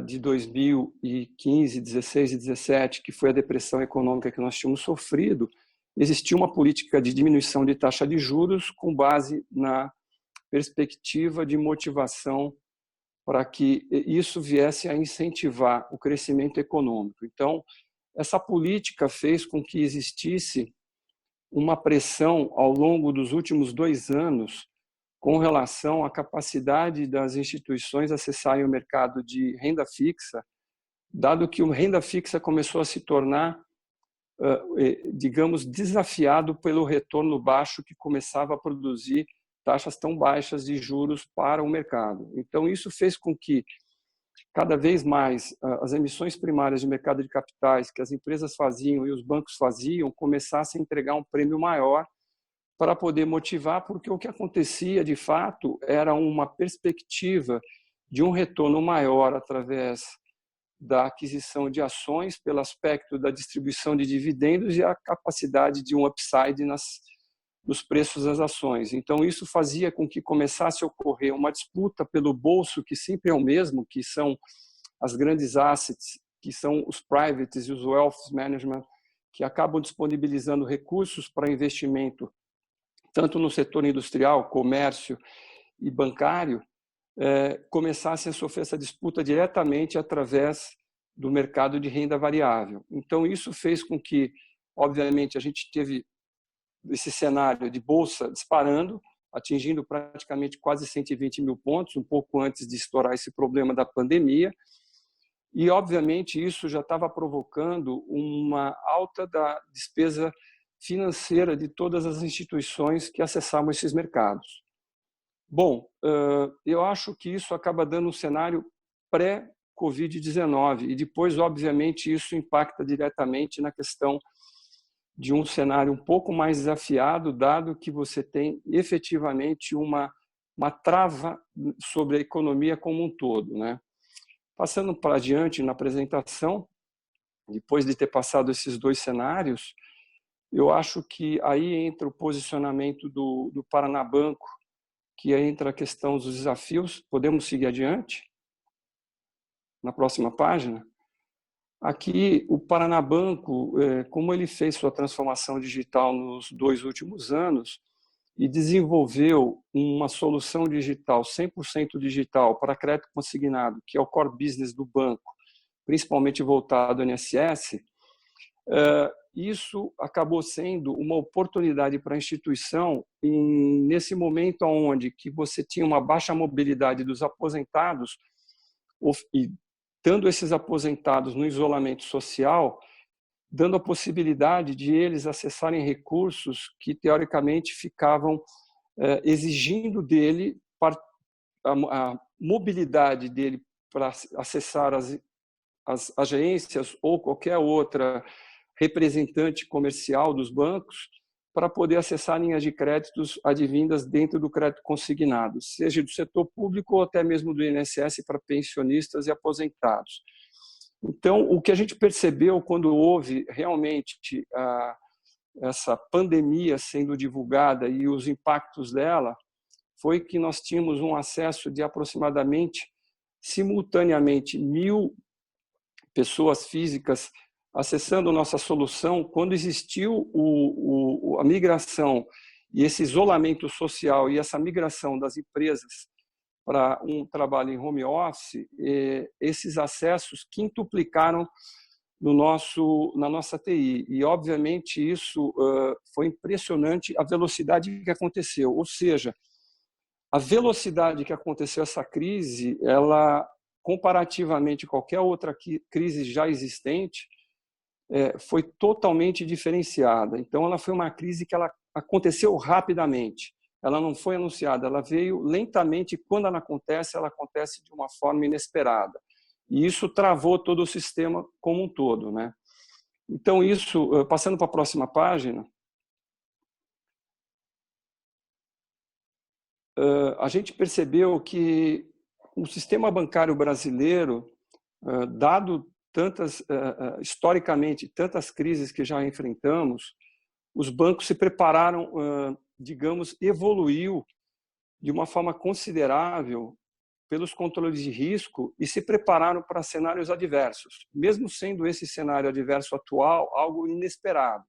de 2015, 16 e 17, que foi a depressão econômica que nós tínhamos sofrido, existia uma política de diminuição de taxa de juros com base na perspectiva de motivação para que isso viesse a incentivar o crescimento econômico. Então, essa política fez com que existisse uma pressão ao longo dos últimos 2 anos com relação à capacidade das instituições acessarem o mercado de renda fixa, dado que a renda fixa começou a se tornar, digamos, desafiado pelo retorno baixo que começava a produzir taxas tão baixas de juros para o mercado. Então, isso fez com que, cada vez mais, as emissões primárias de mercado de capitais que as empresas faziam e os bancos faziam começassem a entregar um prêmio maior para poder motivar, porque o que acontecia, de fato, era uma perspectiva de um retorno maior através da aquisição de ações, pelo aspecto da distribuição de dividendos e a capacidade de um upside nos preços das ações. Então, isso fazia com que começasse a ocorrer uma disputa pelo bolso, que sempre é o mesmo, que são as grandes assets, que são os privates e os wealth management, que acabam disponibilizando recursos para investimento, tanto no setor industrial, comércio e bancário, começassem a sofrer essa disputa diretamente através do mercado de renda variável. Então, isso fez com que, obviamente, a gente teve esse cenário de bolsa disparando, atingindo praticamente quase 120 mil pontos, um pouco antes de estourar esse problema da pandemia. E, obviamente, isso já estava provocando uma alta da despesa financeira de todas as instituições que acessavam esses mercados. Bom, eu acho que isso acaba dando um cenário pré-Covid-19 e depois, obviamente, isso impacta diretamente na questão de um cenário um pouco mais desafiado, dado que você tem efetivamente uma trava sobre a economia como um todo, né? Passando para adiante na apresentação, depois de ter passado esses dois cenários, eu acho que aí entra o posicionamento do Paraná Banco, que entra a questão dos desafios. Podemos seguir adiante? Na próxima página. Aqui, o Paraná Banco, como ele fez sua transformação digital nos 2 últimos anos e desenvolveu uma solução digital, 100% digital, para crédito consignado, que é o core business do banco, principalmente voltado ao INSS, isso acabou sendo uma oportunidade para a instituição nesse momento onde que você tinha uma baixa mobilidade dos aposentados e dando esses aposentados no isolamento social, dando a possibilidade de eles acessarem recursos que teoricamente ficavam exigindo dele a mobilidade dele para acessar as agências ou qualquer outra representante comercial dos bancos para poder acessar linhas de créditos advindas dentro do crédito consignado, seja do setor público ou até mesmo do INSS para pensionistas e aposentados. Então, o que a gente percebeu quando houve realmente essa pandemia sendo divulgada e os impactos dela, foi que nós tínhamos um acesso de aproximadamente, simultaneamente, 1.000 pessoas físicas acessando nossa solução quando existiu a migração e esse isolamento social e essa migração das empresas para um trabalho em home office, esses acessos quintuplicaram na nossa TI. E, obviamente, isso foi impressionante a velocidade que aconteceu. Ou seja, a velocidade que aconteceu essa crise, ela, comparativamente a qualquer outra crise já existente, foi totalmente diferenciada. Então, ela foi uma crise que ela aconteceu rapidamente. Ela não foi anunciada, ela veio lentamente e quando ela acontece de uma forma inesperada. E isso travou todo o sistema como um todo, né? Então, isso, passando para a próxima página, a gente percebeu que o sistema bancário brasileiro, dado historicamente, tantas crises que já enfrentamos, os bancos se prepararam, digamos, evoluiu de uma forma considerável pelos controles de risco e se prepararam para cenários adversos, mesmo sendo esse cenário adverso atual algo inesperado.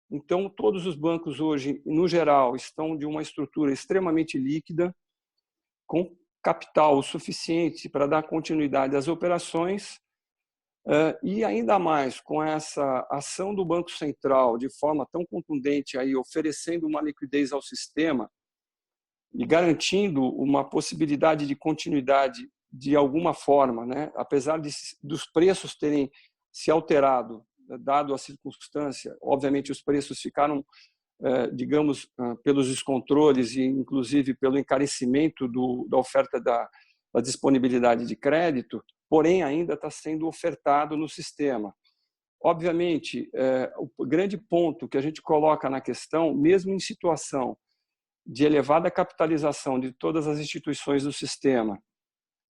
Então, todos os bancos hoje, no geral, estão de uma estrutura extremamente líquida, com capital suficiente para dar continuidade às operações, e ainda mais com essa ação do Banco Central de forma tão contundente, aí, oferecendo uma liquidez ao sistema e garantindo uma possibilidade de continuidade de alguma forma, né? Apesar dos preços terem se alterado, dado a circunstância, obviamente os preços ficaram, digamos, pelos descontroles e inclusive pelo encarecimento da oferta da disponibilidade de crédito, porém ainda está sendo ofertado no sistema. Obviamente, o grande ponto que a gente coloca na questão, mesmo em situação de elevada capitalização de todas as instituições do sistema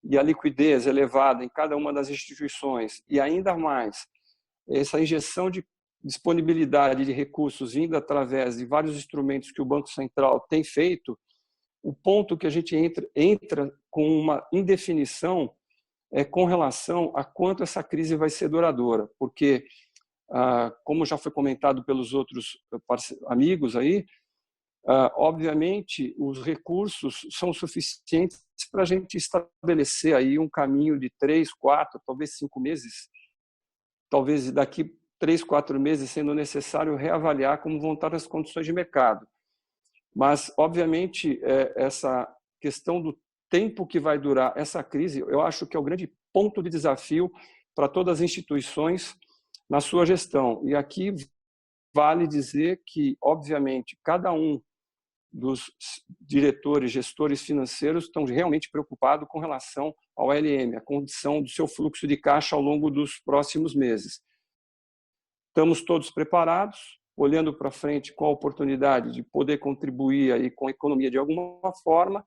e a liquidez elevada em cada uma das instituições e ainda mais essa injeção de disponibilidade de recursos vindo através de vários instrumentos que o Banco Central tem feito, o ponto que a gente entra com uma indefinição é com relação a quanto essa crise vai ser duradoura, porque, como já foi comentado pelos outros amigos aí, obviamente, os recursos são suficientes para a gente estabelecer aí um caminho de 3, 4, talvez 5 meses, talvez daqui 3, 4 meses, sendo necessário reavaliar como vão estar as condições de mercado. Mas, obviamente, essa questão do tempo que vai durar essa crise, eu acho que é o grande ponto de desafio para todas as instituições na sua gestão. E aqui vale dizer que, obviamente, cada um dos diretores, gestores financeiros estão realmente preocupados com relação ao LM, a condição do seu fluxo de caixa ao longo dos próximos meses. Estamos todos preparados, olhando para frente com a oportunidade de poder contribuir aí com a economia de alguma forma,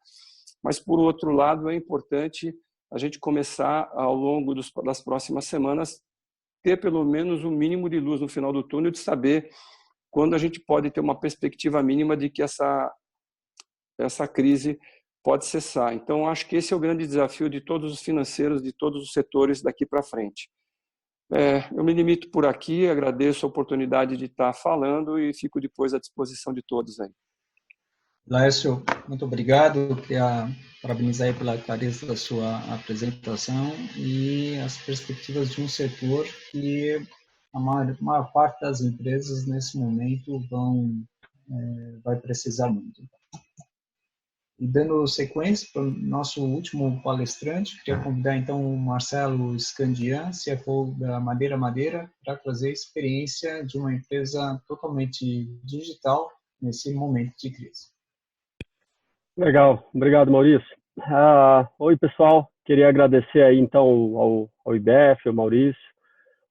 mas, por outro lado, é importante a gente começar, ao longo das próximas semanas, ter pelo menos um mínimo de luz no final do túnel, de saber quando a gente pode ter uma perspectiva mínima de que essa crise pode cessar. Então, acho que esse é o grande desafio de todos os financeiros, de todos os setores daqui para frente. Eu me limito por aqui, agradeço a oportunidade de estar falando e fico depois à disposição de todos aí. Laércio, muito obrigado. Queria parabenizar aí pela clareza da sua apresentação e as perspectivas de um setor que a maior parte das empresas nesse momento vai precisar muito. E dando sequência para o nosso último palestrante, queria convidar então o Marcelo Scandian, CFO da Madeira Madeira, para trazer a experiência de uma empresa totalmente digital nesse momento de crise. Legal, obrigado, Maurício. Oi, pessoal, queria agradecer aí então ao IBEF, ao Maurício,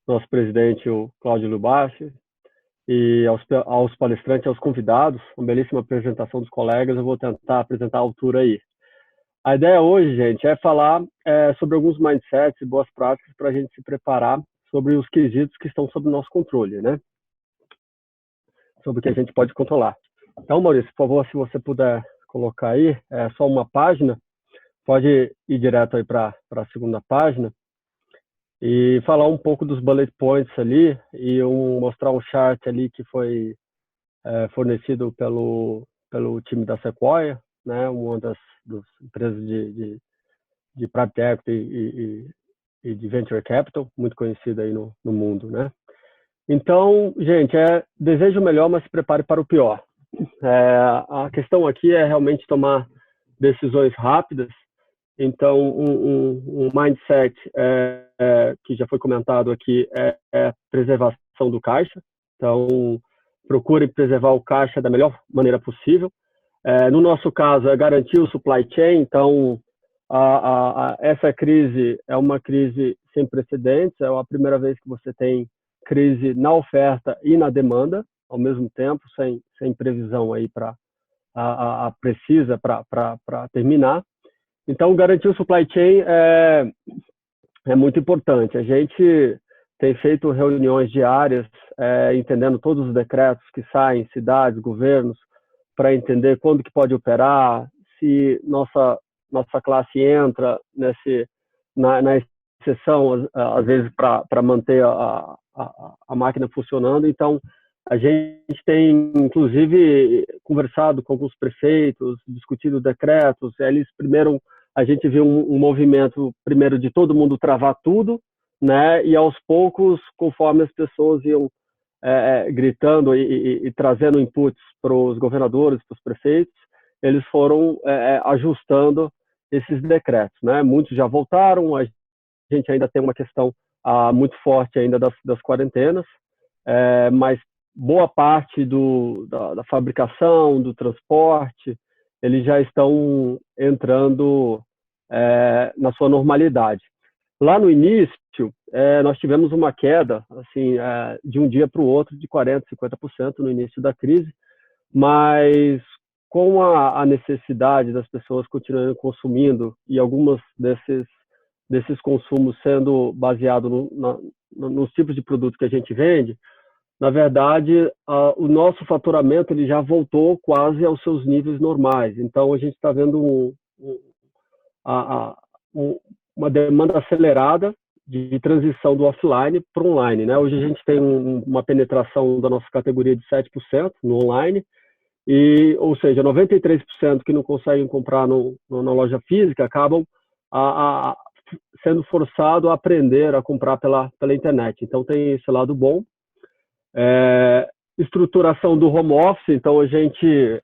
nosso presidente, o Cláudio Lubassi, e aos palestrantes, aos convidados, uma belíssima apresentação dos colegas, eu vou tentar apresentar a altura aí. A ideia hoje, gente, é falar sobre alguns mindsets e boas práticas para a gente se preparar sobre os quesitos que estão sob nosso controle, né? Sobre o que a gente pode controlar. Então, Maurício, por favor, se você puder colocar aí, só uma página, pode ir direto aí para a segunda página, e falar um pouco dos bullet points ali, e mostrar um chart ali que foi fornecido pelo time da Sequoia, né, uma das empresas de private equity e de venture capital, muito conhecida aí no mundo, né. Então, gente, desejo o melhor, mas se prepare para o pior. A questão aqui é realmente tomar decisões rápidas. Então, um mindset que já foi comentado aqui é preservação do caixa. Então, procure preservar o caixa da melhor maneira possível. No nosso caso, é garantir o supply chain. Então, essa crise é uma crise sem precedentes. É a primeira vez que você tem crise na oferta e na demanda, ao mesmo tempo, sem previsão aí precisa para terminar. Então, garantir o supply chain é muito importante. A gente tem feito reuniões diárias, entendendo todos os decretos que saem, cidades, governos, para entender quando que pode operar, se nossa classe entra na exceção, às vezes, para manter a máquina funcionando. Então, a gente tem, inclusive, conversado com alguns prefeitos, discutido decretos. A gente viu um movimento, primeiro, de todo mundo travar tudo, né? E, aos poucos, conforme as pessoas iam gritando e trazendo inputs para os governadores, para os prefeitos, eles foram ajustando esses decretos, né? Muitos já voltaram, a gente ainda tem uma questão muito forte ainda das quarentenas, mas boa parte da fabricação, do transporte, eles já estão entrando na sua normalidade. Lá no início, nós tivemos uma queda assim, de um dia para o outro de 40%, 50% no início da crise, mas com a necessidade das pessoas continuarem consumindo e algumas desses consumos sendo baseados nos tipos de produtos que a gente vende, na verdade, o nosso faturamento ele já voltou quase aos seus níveis normais. Então, a gente está vendo uma demanda acelerada de transição do offline para o online, né? Hoje a gente tem uma penetração da nossa categoria de 7% no online, ou seja, 93% que não conseguem comprar na loja física acabam sendo forçado a aprender a comprar pela internet. Então tem esse lado bom. Estruturação do home office, então a gente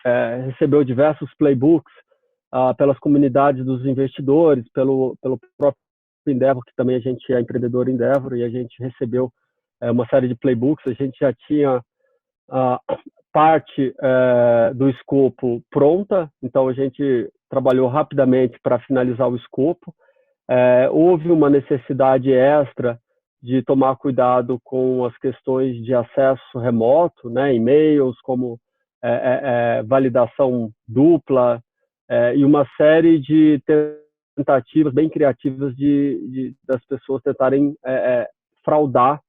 recebeu diversos playbooks pelas comunidades dos investidores, pelo próprio Endeavor, que também a gente é empreendedor Endeavor, e a gente recebeu uma série de playbooks. A gente já tinha parte do escopo pronta, então a gente trabalhou rapidamente para finalizar o escopo. Houve uma necessidade extra de tomar cuidado com as questões de acesso remoto, né, e-mails, como validação dupla, e uma série de tentativas bem criativas das pessoas tentarem fraudar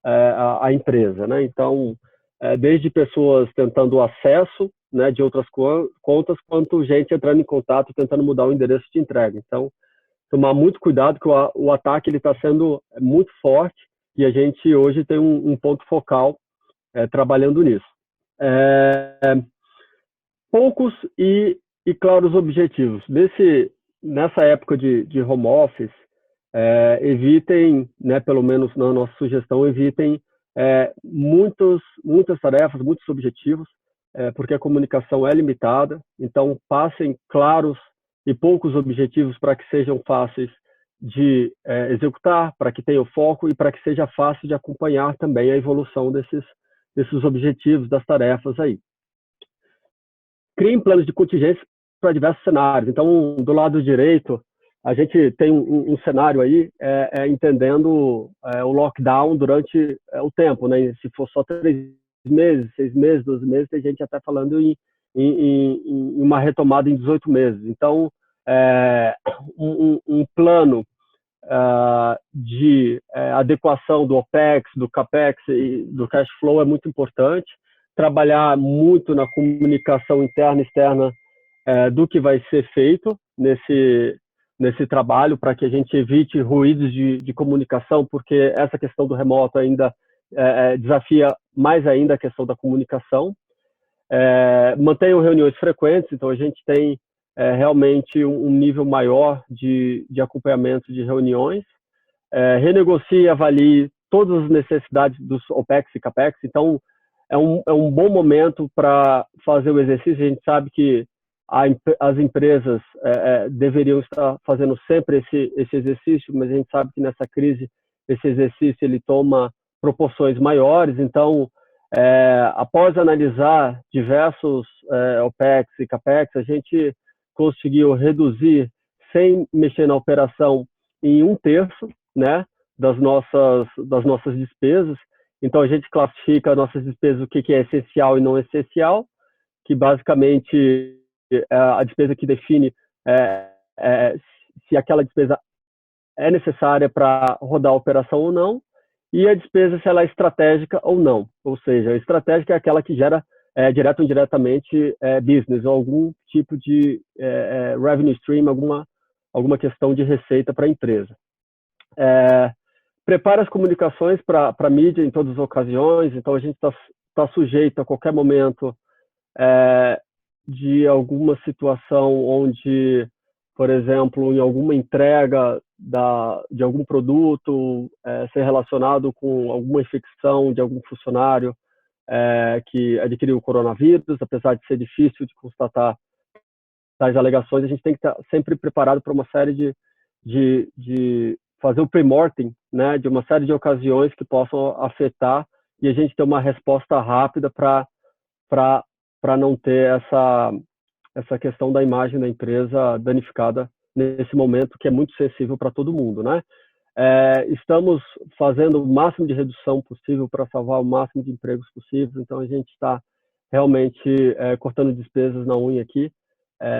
a empresa, né? Então, desde pessoas tentando acesso, né, de outras contas, quanto gente entrando em contato tentando mudar o endereço de entrega. Então, tomar muito cuidado, que o ataque está sendo muito forte, e a gente hoje tem um ponto focal trabalhando nisso. Poucos e claros objetivos. Nessa época de home office, evitem, né, pelo menos na nossa sugestão, evitem muitas tarefas, muitos objetivos, porque a comunicação é limitada. Então, passem claros e poucos objetivos para que sejam fáceis de executar, para que tenham foco e para que seja fácil de acompanhar também a evolução desses objetivos, das tarefas aí. Criem planos de contingência para diversos cenários. Então, do lado direito, a gente tem um cenário aí entendendo o lockdown durante o tempo, né? Se for só 3 meses, 6 meses, 12 meses, tem gente até falando em uma retomada em 18 meses. Então, um plano de adequação do OPEX, do CAPEX e do cash flow é muito importante. Trabalhar muito na comunicação interna e externa do que vai ser feito nesse trabalho, para que a gente evite ruídos de comunicação, porque essa questão do remoto ainda desafia mais ainda a questão da comunicação. Mantenham reuniões frequentes, então a gente tem realmente um nível maior de acompanhamento de reuniões. Renegocie e avalie todas as necessidades dos OPEX e CAPEX. Então, é um bom momento para fazer o exercício. A gente sabe que as empresas deveriam estar fazendo sempre esse exercício, mas a gente sabe que nessa crise esse exercício ele toma proporções maiores. Então, após analisar diversos OPEX e CAPEX, a gente conseguiu reduzir, sem mexer na operação, em 1/3, né, das nossas despesas. Então, a gente classifica as nossas despesas, o que é essencial e não essencial, que basicamente é a despesa que define se aquela despesa é necessária para rodar a operação ou não, e a despesa se ela é estratégica ou não. Ou seja, a estratégica é aquela que gera direto ou indiretamente business, ou algum tipo de revenue stream, alguma questão de receita para a empresa. Prepara as comunicações para a mídia em todas as ocasiões. Então, a gente está sujeito a qualquer momento de alguma situação onde, por exemplo, em alguma entrega de algum produto, ser relacionado com alguma infecção de algum funcionário que adquiriu o coronavírus. Apesar de ser difícil de constatar tais alegações, a gente tem que estar sempre preparado para uma série de fazer o pre-mortem, né, de uma série de ocasiões que possam afetar, e a gente ter uma resposta rápida para não ter essa questão da imagem da empresa danificada nesse momento que é muito sensível para todo mundo, né? Estamos fazendo o máximo de redução possível para salvar o máximo de empregos possíveis. Então, a gente está realmente cortando despesas na unha aqui,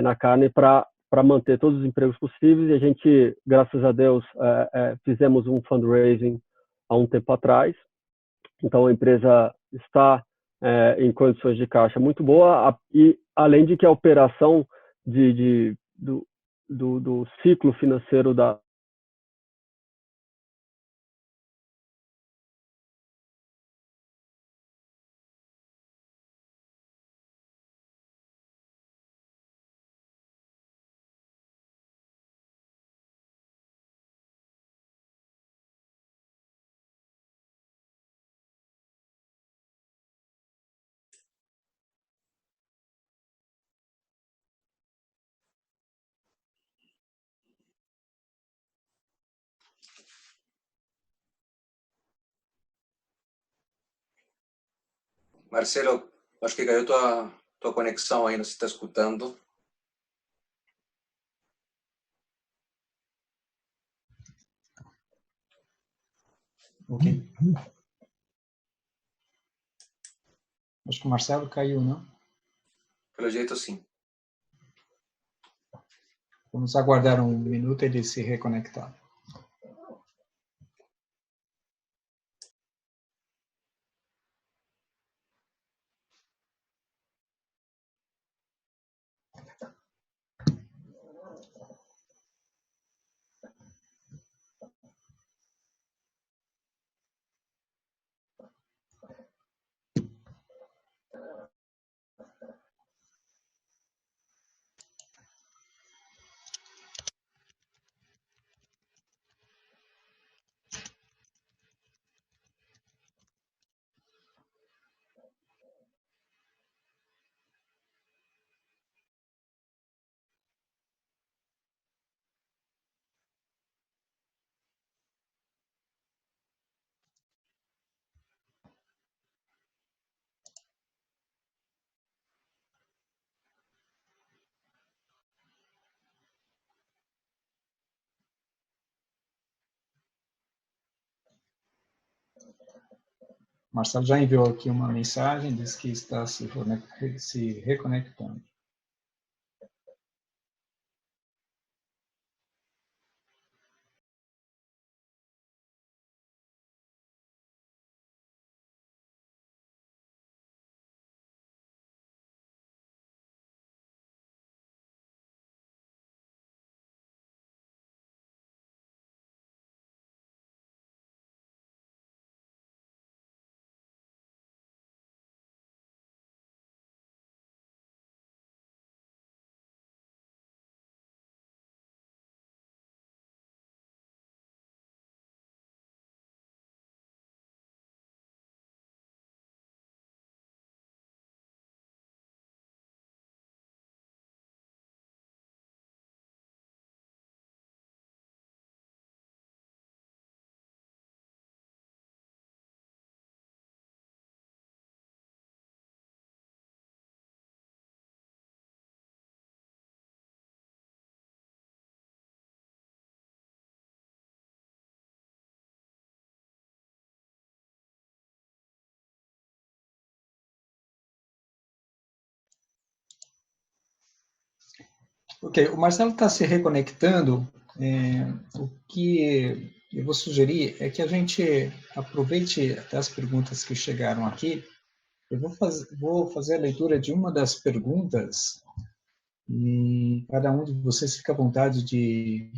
na carne, para manter todos os empregos possíveis. E a gente, graças a Deus, fizemos um fundraising há um tempo atrás. Então, a empresa está em condições de caixa muito boa, e além de que a operação do ciclo financeiro da Marcelo, acho que caiu tua conexão aí, não se está escutando. Ok. Acho que o Marcelo caiu, não? Pelo jeito, sim. Vamos aguardar um minuto ele se reconectar. Marcelo já enviou aqui uma mensagem, diz que está se reconectando. Ok, o Marcelo está se reconectando. O que eu vou sugerir é que a gente aproveite até as perguntas que chegaram aqui. Eu vou fazer a leitura de uma das perguntas e cada um de vocês fica à vontade de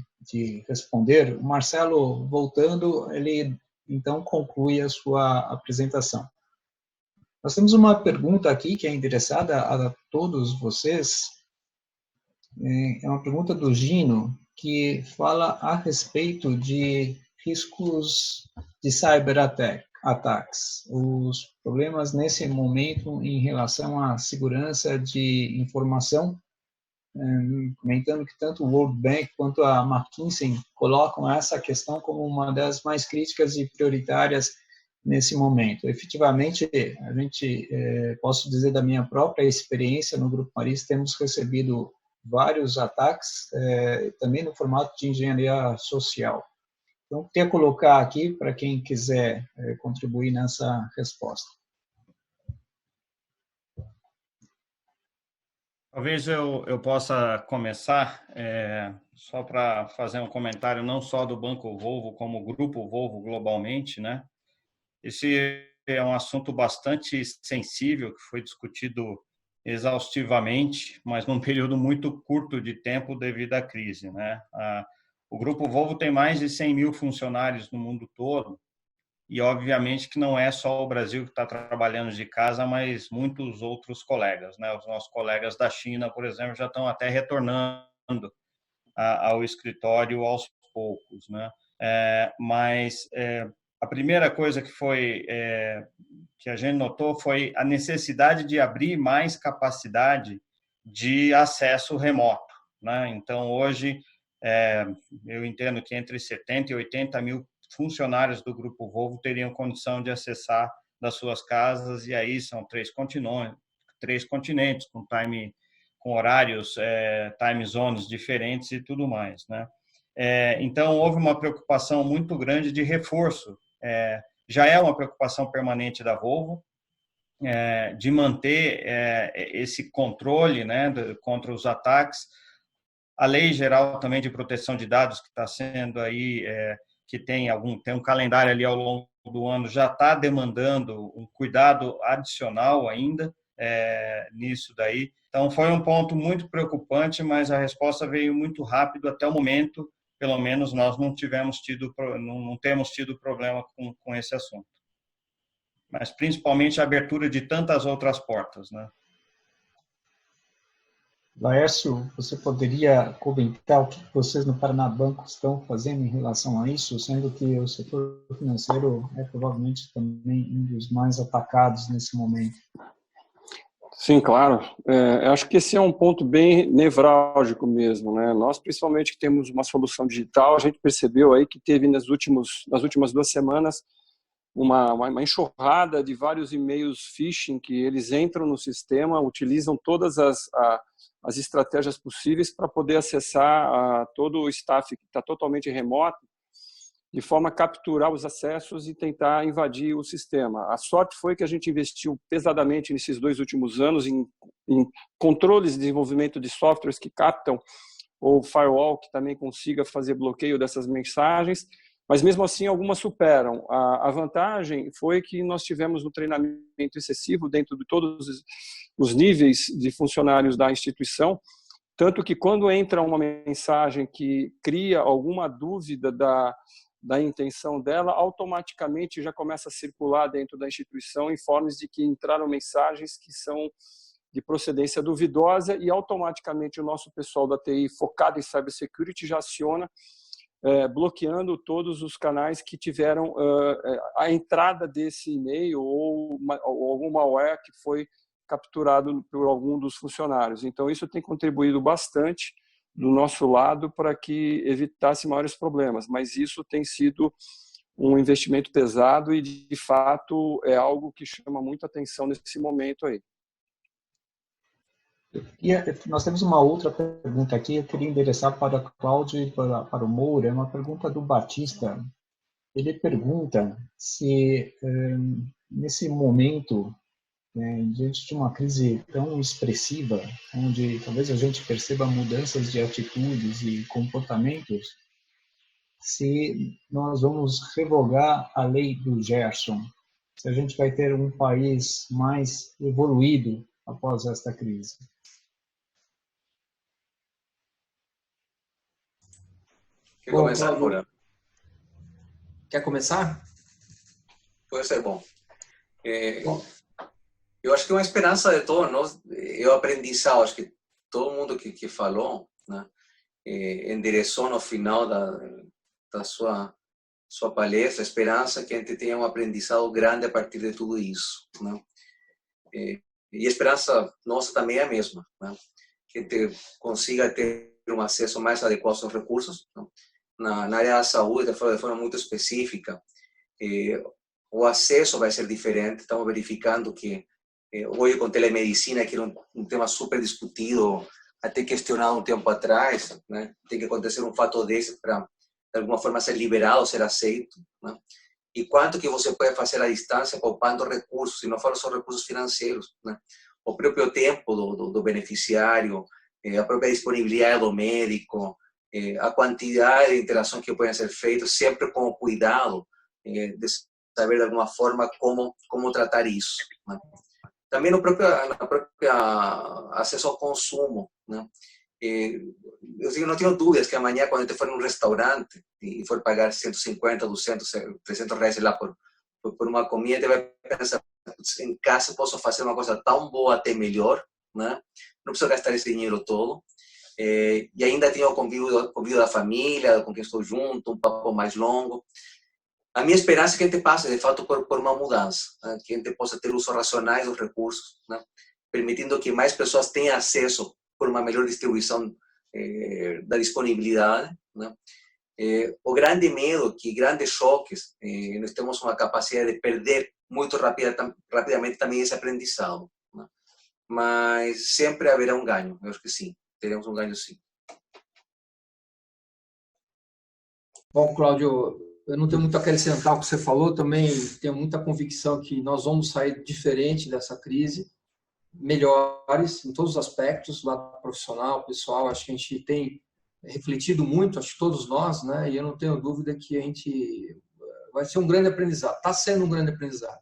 responder. O Marcelo, voltando, ele então conclui a sua apresentação. Nós temos uma pergunta aqui que é endereçada a todos vocês. É uma pergunta do Gino, que fala a respeito de riscos de cyberataques, os problemas nesse momento em relação à segurança de informação, comentando que tanto o World Bank quanto a McKinsey colocam essa questão como uma das mais críticas e prioritárias nesse momento. Efetivamente, a gente, posso dizer da minha própria experiência no Grupo Maris, temos recebido vários ataques, também no formato de engenharia social. Então, queria colocar aqui para quem quiser contribuir nessa resposta. Talvez eu possa começar só para fazer um comentário não só do Banco Volvo, como Grupo Volvo globalmente, né? Esse é um assunto bastante sensível que foi discutido exaustivamente, mas num período muito curto de tempo devido à crise, né? O Grupo Volvo tem mais de 100 mil funcionários no mundo todo e, obviamente, que não é só o Brasil que está trabalhando de casa, mas muitos outros colegas, né? Os nossos colegas da China, por exemplo, já estão até retornando ao escritório aos poucos, né? Mas a primeira coisa que a gente notou foi a necessidade de abrir mais capacidade de acesso remoto, né? Então, hoje, eu entendo que entre 70 e 80 mil funcionários do Grupo Volvo teriam condição de acessar das suas casas, e aí são três continentes com horários, time zones diferentes e tudo mais, né? Então, houve uma preocupação muito grande de reforço. Já é uma preocupação permanente da Volvo, de manter esse controle, né, contra os ataques. A Lei Geral também de Proteção de Dados, que está sendo aí, que tem um calendário ali ao longo do ano, já está demandando um cuidado adicional ainda nisso daí. Então, foi um ponto muito preocupante, mas a resposta veio muito rápido. Até o momento, pelo menos, nós não temos tido problema com esse assunto. Mas, principalmente, a abertura de tantas outras portas, né? Laércio, você poderia comentar o que vocês no Paranabanco estão fazendo em relação a isso, sendo que o setor financeiro é provavelmente também um dos mais atacados nesse momento? Sim, claro. Eu acho que esse é um ponto bem nevrálgico mesmo, né? Nós, principalmente, que temos uma solução digital, a gente percebeu aí que teve nas últimas 2 semanas uma enxurrada de vários e-mails phishing que eles entram no sistema, utilizam todas as estratégias possíveis para poder acessar todo o staff que está totalmente remoto, de forma a capturar os acessos e tentar invadir o sistema. A sorte foi que a gente investiu pesadamente nesses 2 últimos anos em controles de desenvolvimento de softwares que captam, ou firewall que também consiga fazer bloqueio dessas mensagens, mas mesmo assim algumas superam. A vantagem foi que nós tivemos um treinamento excessivo dentro de todos os níveis de funcionários da instituição, tanto que quando entra uma mensagem que cria alguma dúvida da intenção dela, automaticamente já começa a circular dentro da instituição informes de que entraram mensagens que são de procedência duvidosa, e automaticamente o nosso pessoal da TI focado em cybersecurity já aciona, bloqueando todos os canais que tiveram a entrada desse e-mail ou algum malware que foi capturado por algum dos funcionários. Então, isso tem contribuído bastante do nosso lado para que evitasse maiores problemas, mas isso tem sido um investimento pesado e, de fato, é algo que chama muita atenção nesse momento aí. E nós temos uma outra pergunta aqui, eu queria endereçar para a Cláudia e para o Moura, é uma pergunta do Batista. Ele pergunta se, nesse momento, diante de uma crise tão expressiva, onde talvez a gente perceba mudanças de atitudes e comportamentos, se nós vamos revogar a lei do Gerson, se a gente vai ter um país mais evoluído após esta crise. Quer começar, Moura? Quer começar? Pode ser bom. Eu acho que uma esperança de todos nós é o aprendizado. Acho que todo mundo que falou, né, endereçou no final da sua palestra, a esperança que a gente tenha um aprendizado grande a partir de tudo isso, né? E a esperança nossa também é a mesma, né? Que a gente consiga ter um acesso mais adequado aos recursos, né? Na área da saúde, de forma muito específica, o acesso vai ser diferente. Estamos verificando que hoje com telemedicina, que era um tema super discutido, até questionado um tempo atrás, né? Tem que acontecer um fato desse para, de alguma forma, ser liberado, ser aceito, né? E quanto que você pode fazer à distância, poupando recursos, e não falo só recursos financeiros, né? O próprio tempo do beneficiário, a própria disponibilidade do médico, a quantidade de interações que podem ser feitas, sempre com o cuidado de saber de alguma forma como tratar isso, né? Também na própria acesso ao consumo, né? Eu não tenho dúvidas que amanhã, quando a gente for num restaurante e for pagar 150, 200, 300 reais lá por uma comida, a gente vai pensar, em casa posso fazer uma coisa tão boa, até melhor, né? Não preciso gastar esse dinheiro todo. E ainda tenho o convívio da família, com quem estou junto, um papo mais longo. A minha esperança é que a gente passe, de fato, por uma mudança, né? Que a gente possa ter uso racionais dos recursos, né? Permitindo que mais pessoas tenham acesso por uma melhor distribuição da disponibilidade, né? O grande medo, que grandes choques, nós temos uma capacidade de perder muito rapidamente também esse aprendizado, né? Mas sempre haverá um ganho, eu acho que sim, teremos um ganho sim. Bom, Cláudio, eu não tenho muito a acrescentar o que você falou, também tenho muita convicção que nós vamos sair diferente dessa crise, melhores em todos os aspectos, lado profissional, pessoal, acho que a gente tem refletido muito, acho que todos nós, né? E eu não tenho dúvida que a gente vai ser um grande aprendizado, está sendo um grande aprendizado.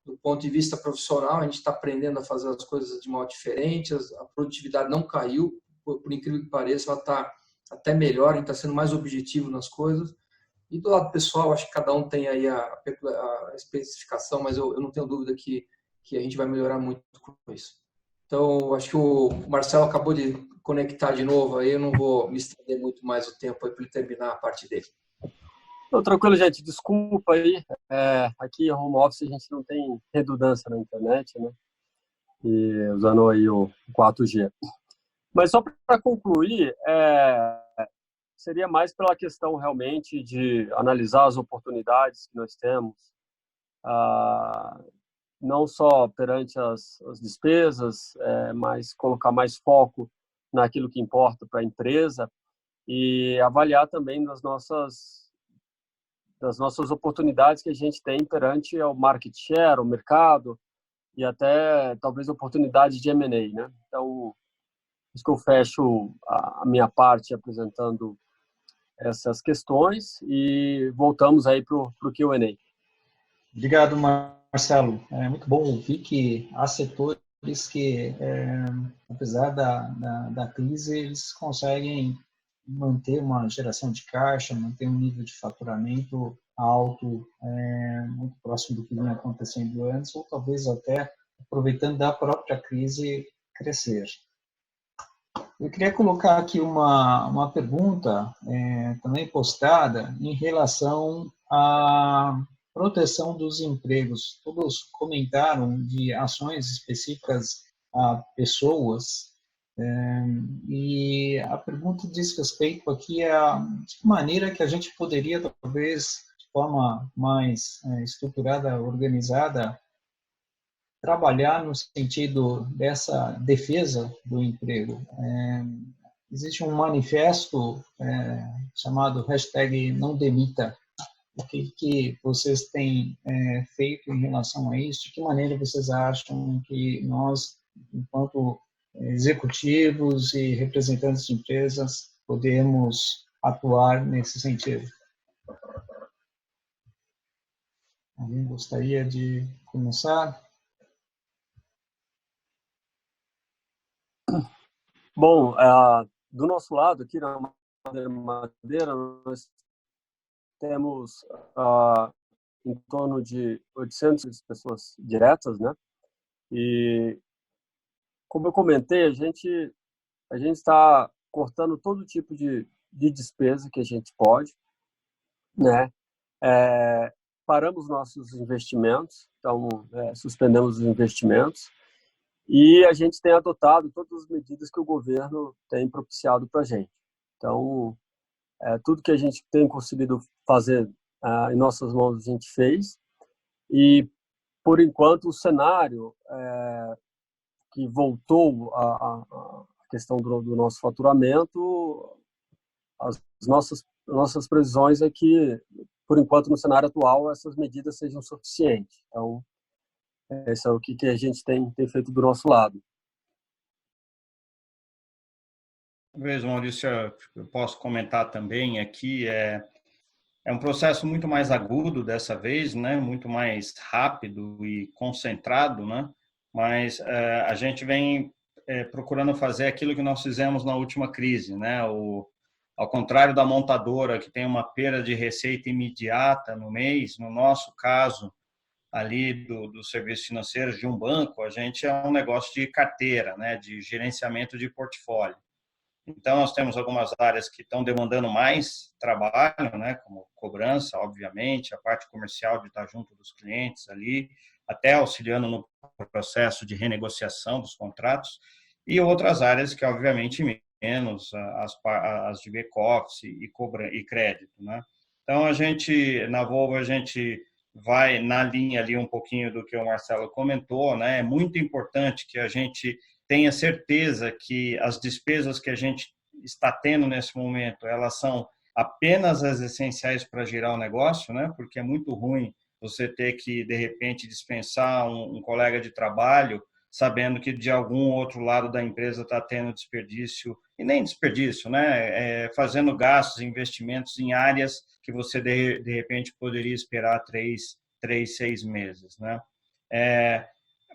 Do ponto de vista profissional, a gente está aprendendo a fazer as coisas de modo diferente, a produtividade não caiu, por incrível que pareça, ela está até melhor, a gente está sendo mais objetivo nas coisas. E do lado pessoal, acho que cada um tem aí a especificação, mas eu não tenho dúvida que a gente vai melhorar muito com isso. Então, acho que o Marcelo acabou de conectar de novo, aí eu não vou me estender muito mais o tempo para ele terminar a parte dele. Não, tranquilo, gente. Desculpa aí. Aqui, home office, a gente não tem redundância na internet, né? E usando aí o 4G. Mas só para concluir, seria mais pela questão realmente de analisar as oportunidades que nós temos, não só perante as despesas, mas colocar mais foco naquilo que importa para a empresa e avaliar também das nossas oportunidades que a gente tem perante ao market share, o mercado e até talvez oportunidades de M&A, né? Então, isso que eu fecho a minha parte apresentando essas questões e voltamos aí para o Q&A. Obrigado, Marcelo. É muito bom ouvir que há setores que, apesar da crise, eles conseguem manter uma geração de caixa, manter um nível de faturamento alto, muito próximo do que vinha acontecendo antes, ou talvez até aproveitando da própria crise crescer. Eu queria colocar aqui uma pergunta também postada em relação à proteção dos empregos. Todos comentaram de ações específicas a pessoas, e a pergunta diz respeito aqui a de que maneira que a gente poderia, talvez, de forma mais estruturada, organizada, trabalhar no sentido dessa defesa do emprego. Existe um manifesto chamado #NãoDemita. O que vocês têm feito em relação a isso? De que maneira vocês acham que nós, enquanto executivos e representantes de empresas, podemos atuar nesse sentido? Alguém gostaria de começar? Bom, do nosso lado aqui na Madeira, nós temos em torno de 800 pessoas diretas, né? E, como eu comentei, a gente está cortando todo tipo de despesa que a gente pode, né? Paramos nossos investimentos, então suspendemos os investimentos e a gente tem adotado todas as medidas que o governo tem propiciado para a gente. Então, tudo que a gente tem conseguido fazer em nossas mãos a gente fez e, por enquanto, o cenário que voltou a questão do nosso faturamento, as nossas previsões é que, por enquanto, no cenário atual, essas medidas sejam suficientes. Então, esse é o que a gente tem feito do nosso lado. Talvez, Maurício, eu posso comentar também aqui, é um processo muito mais agudo dessa vez, né? Muito mais rápido e concentrado, né? Mas a gente vem procurando fazer aquilo que nós fizemos na última crise, né? Ao contrário da montadora, que tem uma perda de receita imediata no mês, no nosso caso, ali dos serviços financeiros de um banco, a gente é um negócio de carteira, né? De gerenciamento de portfólio. Então, nós temos algumas áreas que estão demandando mais trabalho, né, como cobrança, obviamente, a parte comercial de estar junto dos clientes ali, até auxiliando no processo de renegociação dos contratos, e outras áreas que, obviamente, menos, as de back-office e crédito, né? Então, na Volvo, a gente vai na linha ali um pouquinho do que o Marcelo comentou, né? É muito importante que a gente tenha certeza que as despesas que a gente está tendo nesse momento, elas são apenas as essenciais para girar o negócio, né? Porque é muito ruim você ter que, de repente, dispensar um colega de trabalho, sabendo que de algum outro lado da empresa está tendo desperdício, e nem desperdício, né? Fazendo gastos, investimentos em áreas que você, de repente, poderia esperar 6 meses, né?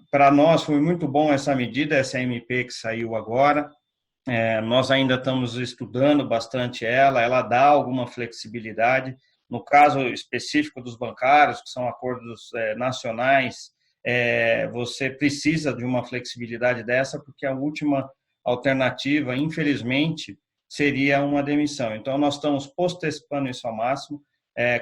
Para nós foi muito bom essa medida, essa MP que saiu agora. Nós ainda estamos estudando bastante ela dá alguma flexibilidade. No caso específico dos bancários, que são acordos nacionais, você precisa de uma flexibilidade dessa, porque a última alternativa, infelizmente, seria uma demissão. Então, nós estamos postecipando isso ao máximo.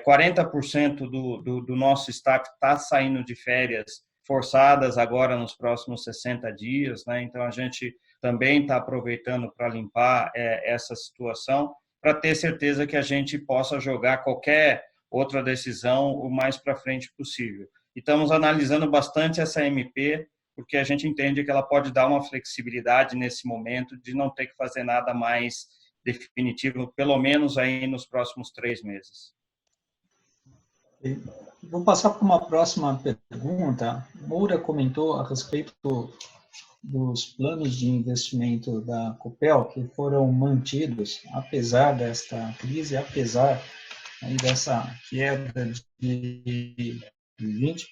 40% do nosso staff está saindo de férias forçadas agora nos próximos 60 dias, né? Então, a gente também está aproveitando para limpar essa situação, para ter certeza que a gente possa jogar qualquer outra decisão o mais para frente possível. E estamos analisando bastante essa MP, porque a gente entende que ela pode dar uma flexibilidade nesse momento de não ter que fazer nada mais definitivo, pelo menos aí nos próximos 3 meses. Vou passar para uma próxima pergunta. Moura comentou a respeito dos planos de investimento da Copel, que foram mantidos apesar desta crise, apesar aí dessa queda de 20%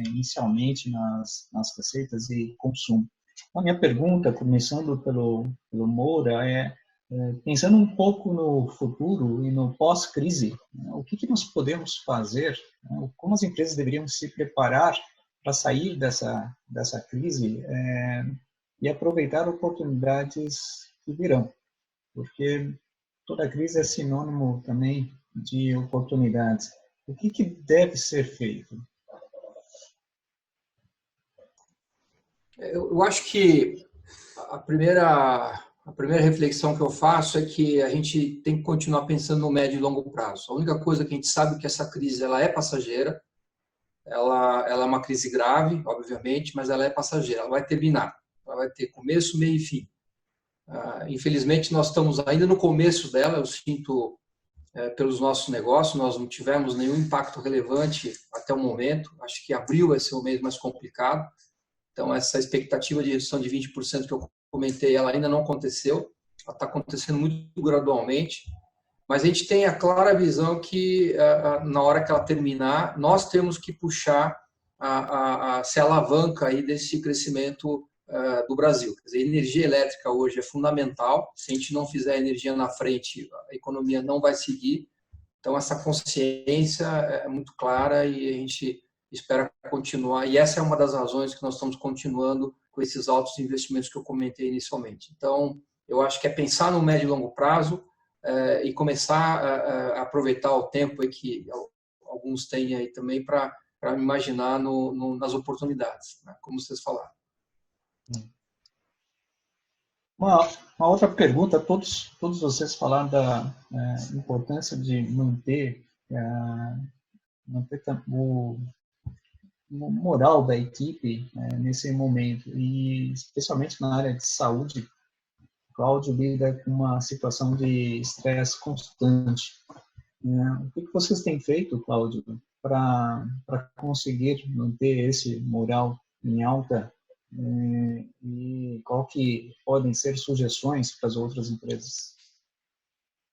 inicialmente nas receitas e consumo. A minha pergunta, começando pelo Moura, pensando um pouco no futuro e no pós-crise, o que nós podemos fazer, como as empresas deveriam se preparar para sair dessa crise e aproveitar oportunidades que virão, porque toda crise é sinônimo também de oportunidades. O que deve ser feito? Eu acho que a primeira reflexão que eu faço é que a gente tem que continuar pensando no médio e longo prazo. A única coisa que a gente sabe é que essa crise ela é passageira, ela é uma crise grave, obviamente, mas ela é passageira, ela vai terminar, ela vai ter começo, meio e fim. Infelizmente, nós estamos ainda no começo dela, eu sinto pelos nossos negócios, nós não tivemos nenhum impacto relevante até o momento, acho que abril vai ser o mês mais complicado, então essa expectativa de redução de 20% que eu comentei, ela ainda não aconteceu, ela está acontecendo muito gradualmente, mas a gente tem a clara visão que na hora que ela terminar, nós temos que puxar se alavanca aí desse crescimento do Brasil. Quer dizer, a energia elétrica hoje é fundamental, se a gente não fizer energia na frente, a economia não vai seguir, então essa consciência é muito clara e a gente espera continuar, e essa é uma das razões que nós estamos continuando com esses altos investimentos que eu comentei inicialmente. Então, eu acho que é pensar no médio e longo prazo e começar a aproveitar o tempo que alguns têm aí também para imaginar nas oportunidades, né, como vocês falaram. Uma outra pergunta, todos vocês falaram da importância de manter o moral da equipe nesse momento, e especialmente na área de saúde. Cláudio lida com uma situação de estresse constante. O que vocês têm feito, Cláudio, para conseguir manter esse moral em alta? E qual que podem ser sugestões para as outras empresas?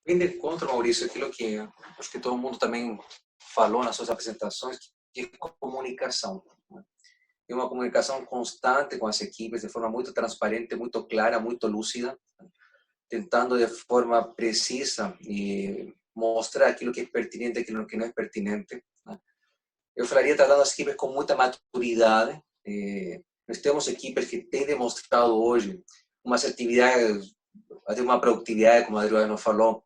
Bem de contra, Maurício, aquilo que acho que todo mundo também falou nas suas apresentações, que é comunicação. E uma comunicação constante com as equipes, de forma muito transparente, muito clara, muito lúcida, tentando de forma precisa e mostrar aquilo que é pertinente e aquilo que não é pertinente. Eu falaria tratando as equipes com muita maturidade. Nós temos equipes que têm demonstrado hoje uma assertividade, até uma produtividade, como a Adriana falou,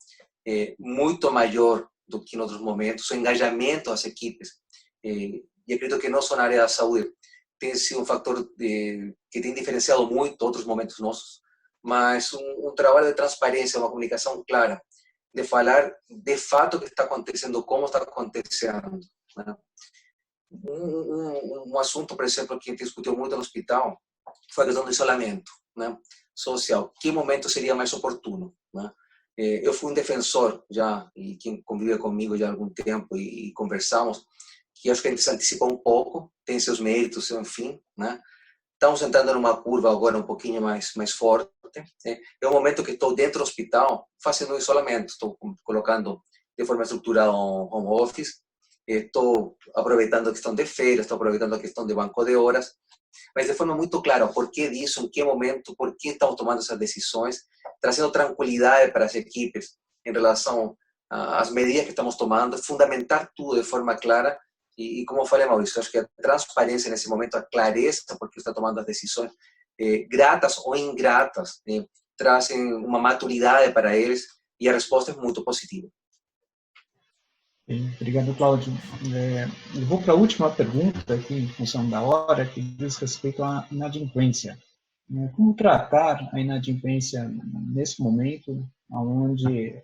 muito maior do que em outros momentos. O engajamento das equipes, e acredito que não só na área da saúde, tem sido um fator que tem diferenciado muito outros momentos nossos, mas um trabalho de transparência, uma comunicação clara, de falar de fato o que está acontecendo, como está acontecendo, né? Um assunto, por exemplo, que a gente discutiu muito no hospital foi a questão do isolamento, né, social. Que momento seria mais oportuno, né? Eu fui um defensor já, e quem convive comigo já há algum tempo e conversamos, que acho que a gente se antecipou um pouco, tem seus méritos, enfim, né? Estamos entrando numa curva agora um pouquinho mais forte. É um momento que estou dentro do hospital fazendo um isolamento, estou colocando de forma estruturada um home office, estou aproveitando a questão de feiras, estou aproveitando a questão de banco de horas, mas de forma muito clara, por que disso, em que momento, por que estamos tomando essas decisões, trazendo tranquilidade para as equipes em relação às medidas que estamos tomando, fundamentar tudo de forma clara. E como eu falei, Maurício, acho que a transparência nesse momento, a clareza, porque está tomando as decisões, gratas ou ingratas, trazem uma maturidade para eles e a resposta é muito positiva. Obrigado, Cláudio. Eu vou para a última pergunta aqui, em função da hora, que diz respeito à inadimplência. Como tratar a inadimplência nesse momento, onde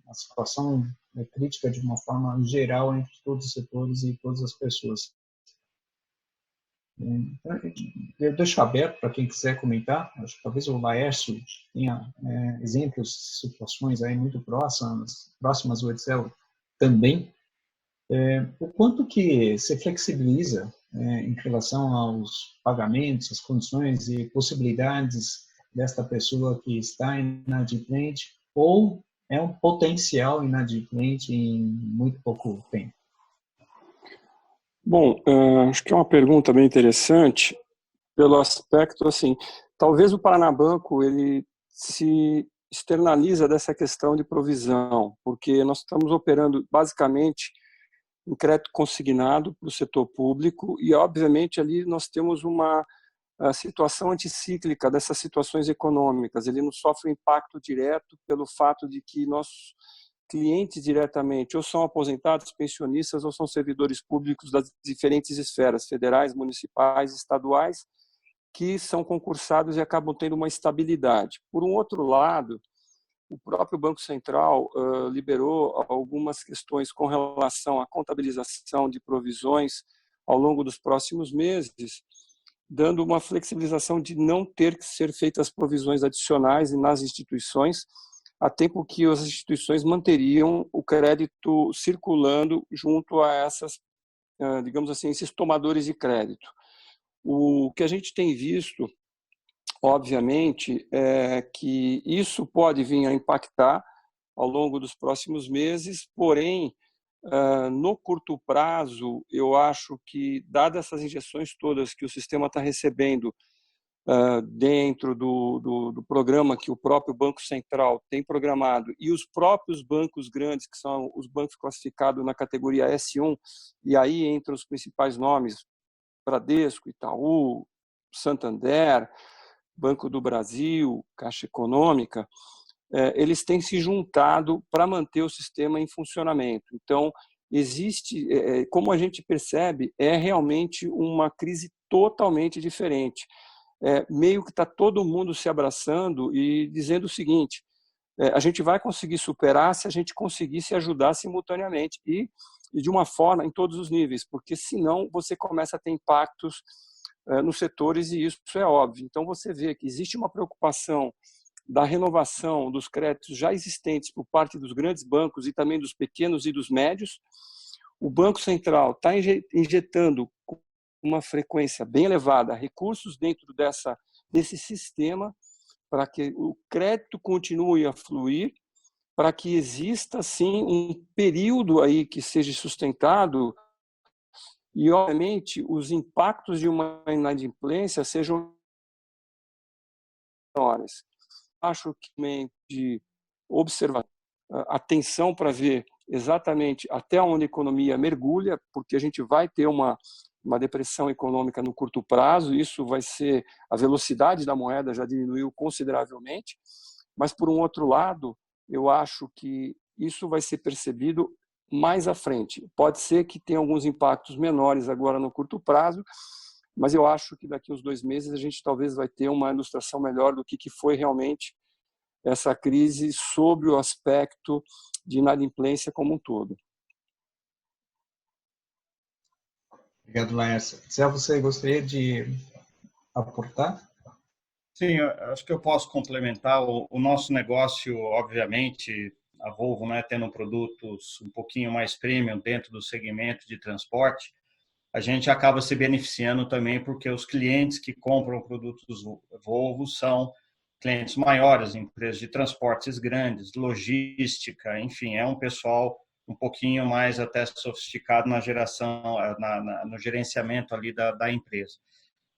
a situação é crítica de uma forma geral entre todos os setores e todas as pessoas? Então, eu deixo aberto para quem quiser comentar. Acho que talvez o Laércio tenha exemplos, situações aí muito próximas, o Excel também. O quanto que se flexibiliza em relação aos pagamentos, as condições e possibilidades desta pessoa que está inadimplente, ou é um potencial inadimplente em muito pouco tempo? Bom, acho que é uma pergunta bem interessante pelo aspecto, assim, talvez o Paranabanco ele se externaliza dessa questão de provisão, porque nós estamos operando basicamente em crédito consignado para o setor público e, obviamente, ali nós temos uma situação anticíclica dessas situações econômicas. Ele não sofre um impacto direto pelo fato de que nossos clientes diretamente ou são aposentados, pensionistas ou são servidores públicos das diferentes esferas, federais, municipais, estaduais, que são concursados e acabam tendo uma estabilidade. Por um outro lado, o próprio Banco Central liberou algumas questões com relação à contabilização de provisões ao longo dos próximos meses, dando uma flexibilização de não ter que ser feitas provisões adicionais nas instituições, a tempo que as instituições manteriam o crédito circulando junto a essas, digamos assim, esses tomadores de crédito. O que a gente tem visto, obviamente, é que isso pode vir a impactar ao longo dos próximos meses, porém, no curto prazo, eu acho que, dadas essas injeções todas que o sistema está recebendo dentro do programa que o próprio Banco Central tem programado e os próprios bancos grandes, que são os bancos classificados na categoria S1, e aí entre os principais nomes, Bradesco, Itaú, Santander, Banco do Brasil, Caixa Econômica, eles têm se juntado para manter o sistema em funcionamento. Então, existe, como a gente percebe, é realmente uma crise totalmente diferente. Meio que está todo mundo se abraçando e dizendo o seguinte: a gente vai conseguir superar se a gente conseguir se ajudar simultaneamente e de uma forma em todos os níveis, porque senão você começa a ter impactos nos setores e isso é óbvio. Então você vê que existe uma preocupação da renovação dos créditos já existentes por parte dos grandes bancos e também dos pequenos e dos médios. O Banco Central está injetando com uma frequência bem elevada recursos dentro desse sistema para que o crédito continue a fluir, para que exista, sim, um período aí que seja sustentado e, obviamente, os impactos de uma inadimplência sejam menores. Acho que de observar, atenção para ver exatamente até onde a economia mergulha, porque a gente vai ter uma depressão econômica no curto prazo, isso vai ser, a velocidade da moeda já diminuiu consideravelmente, mas, por um outro lado, eu acho que isso vai ser percebido mais à frente. Pode ser que tenha alguns impactos menores agora no curto prazo, mas eu acho que daqui a uns 2 meses a gente talvez vai ter uma ilustração melhor do que foi realmente essa crise sobre o aspecto de inadimplência como um todo. Obrigado, Laércio. Zé, você gostaria de aportar? Sim, eu acho que eu posso complementar. O nosso negócio, obviamente, a Volvo, né, tendo produtos um pouquinho mais premium dentro do segmento de transporte, a gente acaba se beneficiando também porque os clientes que compram produtos Volvo são clientes maiores, empresas de transportes grandes, logística, enfim, é um pessoal um pouquinho mais até sofisticado na geração, no gerenciamento ali da empresa.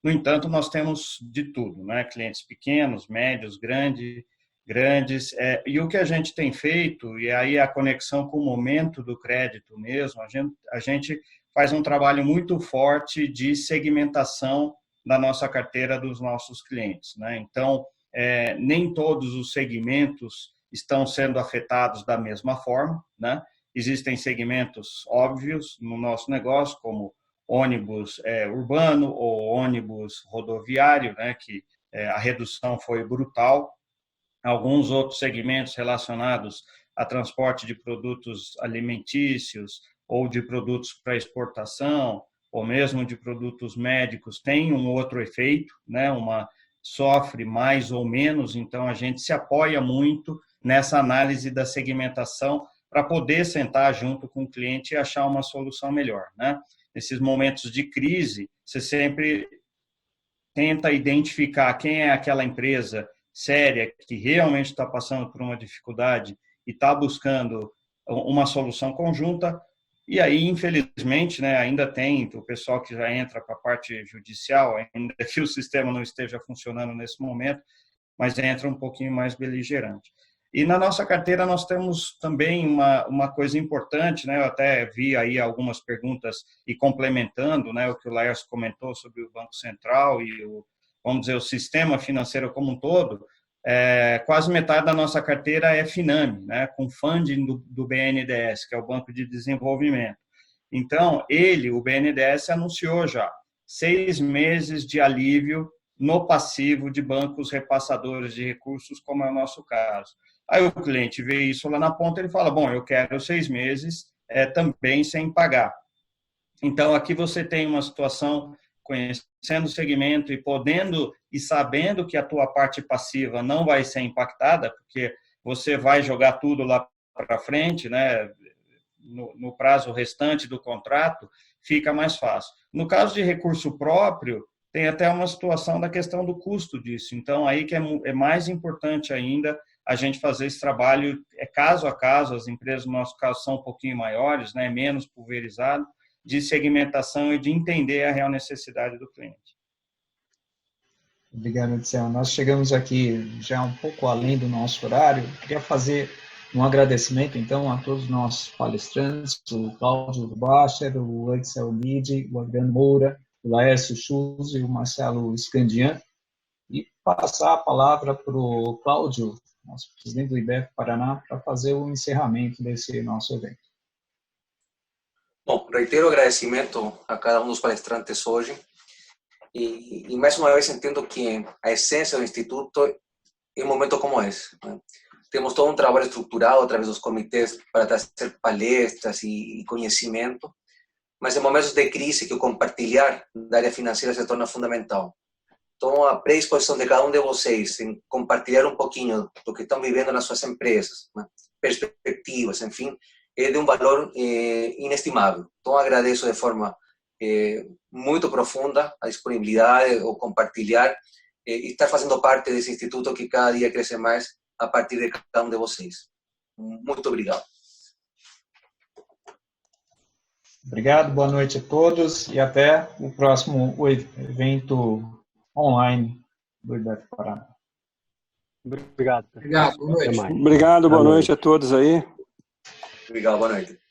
No entanto, nós temos de tudo, né? Clientes pequenos, médios, grandes. E o que a gente tem feito, e aí a conexão com o momento do crédito mesmo, a gente faz um trabalho muito forte de segmentação da nossa carteira dos nossos clientes, né? Então, nem todos os segmentos estão sendo afetados da mesma forma, né? Existem segmentos óbvios no nosso negócio, como ônibus urbano ou ônibus rodoviário, né, que a redução foi brutal. Alguns outros segmentos relacionados a transporte de produtos alimentícios ou de produtos para exportação, ou mesmo de produtos médicos, têm um outro efeito, né, sofre mais ou menos, então a gente se apoia muito nessa análise da segmentação para poder sentar junto com o cliente e achar uma solução melhor, né? Nesses momentos de crise, você sempre tenta identificar quem é aquela empresa séria que realmente está passando por uma dificuldade e está buscando uma solução conjunta. E aí, infelizmente, né, ainda tem o pessoal que já entra para a parte judicial, ainda que o sistema não esteja funcionando nesse momento, mas entra um pouquinho mais beligerante. E na nossa carteira nós temos também uma coisa importante, né? Eu até vi aí algumas perguntas e complementando, né, o que o Laércio comentou sobre o Banco Central e vamos dizer, o sistema financeiro como um todo. Quase metade da nossa carteira é Finame, né, com funding do BNDES, que é o Banco de Desenvolvimento. Então, o BNDES anunciou já 6 meses de alívio no passivo de bancos repassadores de recursos, como é o nosso caso. Aí o cliente vê isso lá na ponta, ele fala, bom, eu quero 6 meses também sem pagar. Então, aqui você tem uma situação, conhecendo o segmento e podendo e sabendo que a tua parte passiva não vai ser impactada, porque você vai jogar tudo lá para frente, né, no prazo restante do contrato, fica mais fácil. No caso de recurso próprio, tem até uma situação da questão do custo disso. Então, aí que é mais importante ainda a gente fazer esse trabalho caso a caso. As empresas, no nosso caso, são um pouquinho maiores, né, menos pulverizado, de segmentação e de entender a real necessidade do cliente. Obrigado, Edson. Nós chegamos aqui já um pouco além do nosso horário. Queria fazer um agradecimento, então, a todos os nossos palestrantes, o Cláudio Bacher, o Edson Lide, o Adriano Moura, o Laércio Schulz e o Marcelo Scandian, e passar a palavra para o Cláudio, nosso presidente do IBEF Paraná, para fazer o encerramento desse nosso evento. Bom, reitero o agradecimento a cada um dos palestrantes hoje e mais uma vez entendo que a essência do Instituto em um momento como esse, né? Temos todo um trabalho estruturado através dos comitês para trazer palestras e conhecimento, mas em momentos de crise que o compartilhar da área financeira se torna fundamental. Então, a predisposição de cada um de vocês em compartilhar um pouquinho do que estão vivendo nas suas empresas, né? Perspectivas, enfim, é de um valor inestimável. Então, agradeço de forma muito profunda a disponibilidade, o compartilhar e estar fazendo parte desse instituto que cada dia cresce mais a partir de cada um de vocês. Muito obrigado. Obrigado, boa noite a todos e até o próximo evento online do IBEF Paraná. Obrigado. Obrigado, boa noite. Obrigado, boa noite a todos aí. Obrigado, boa noite.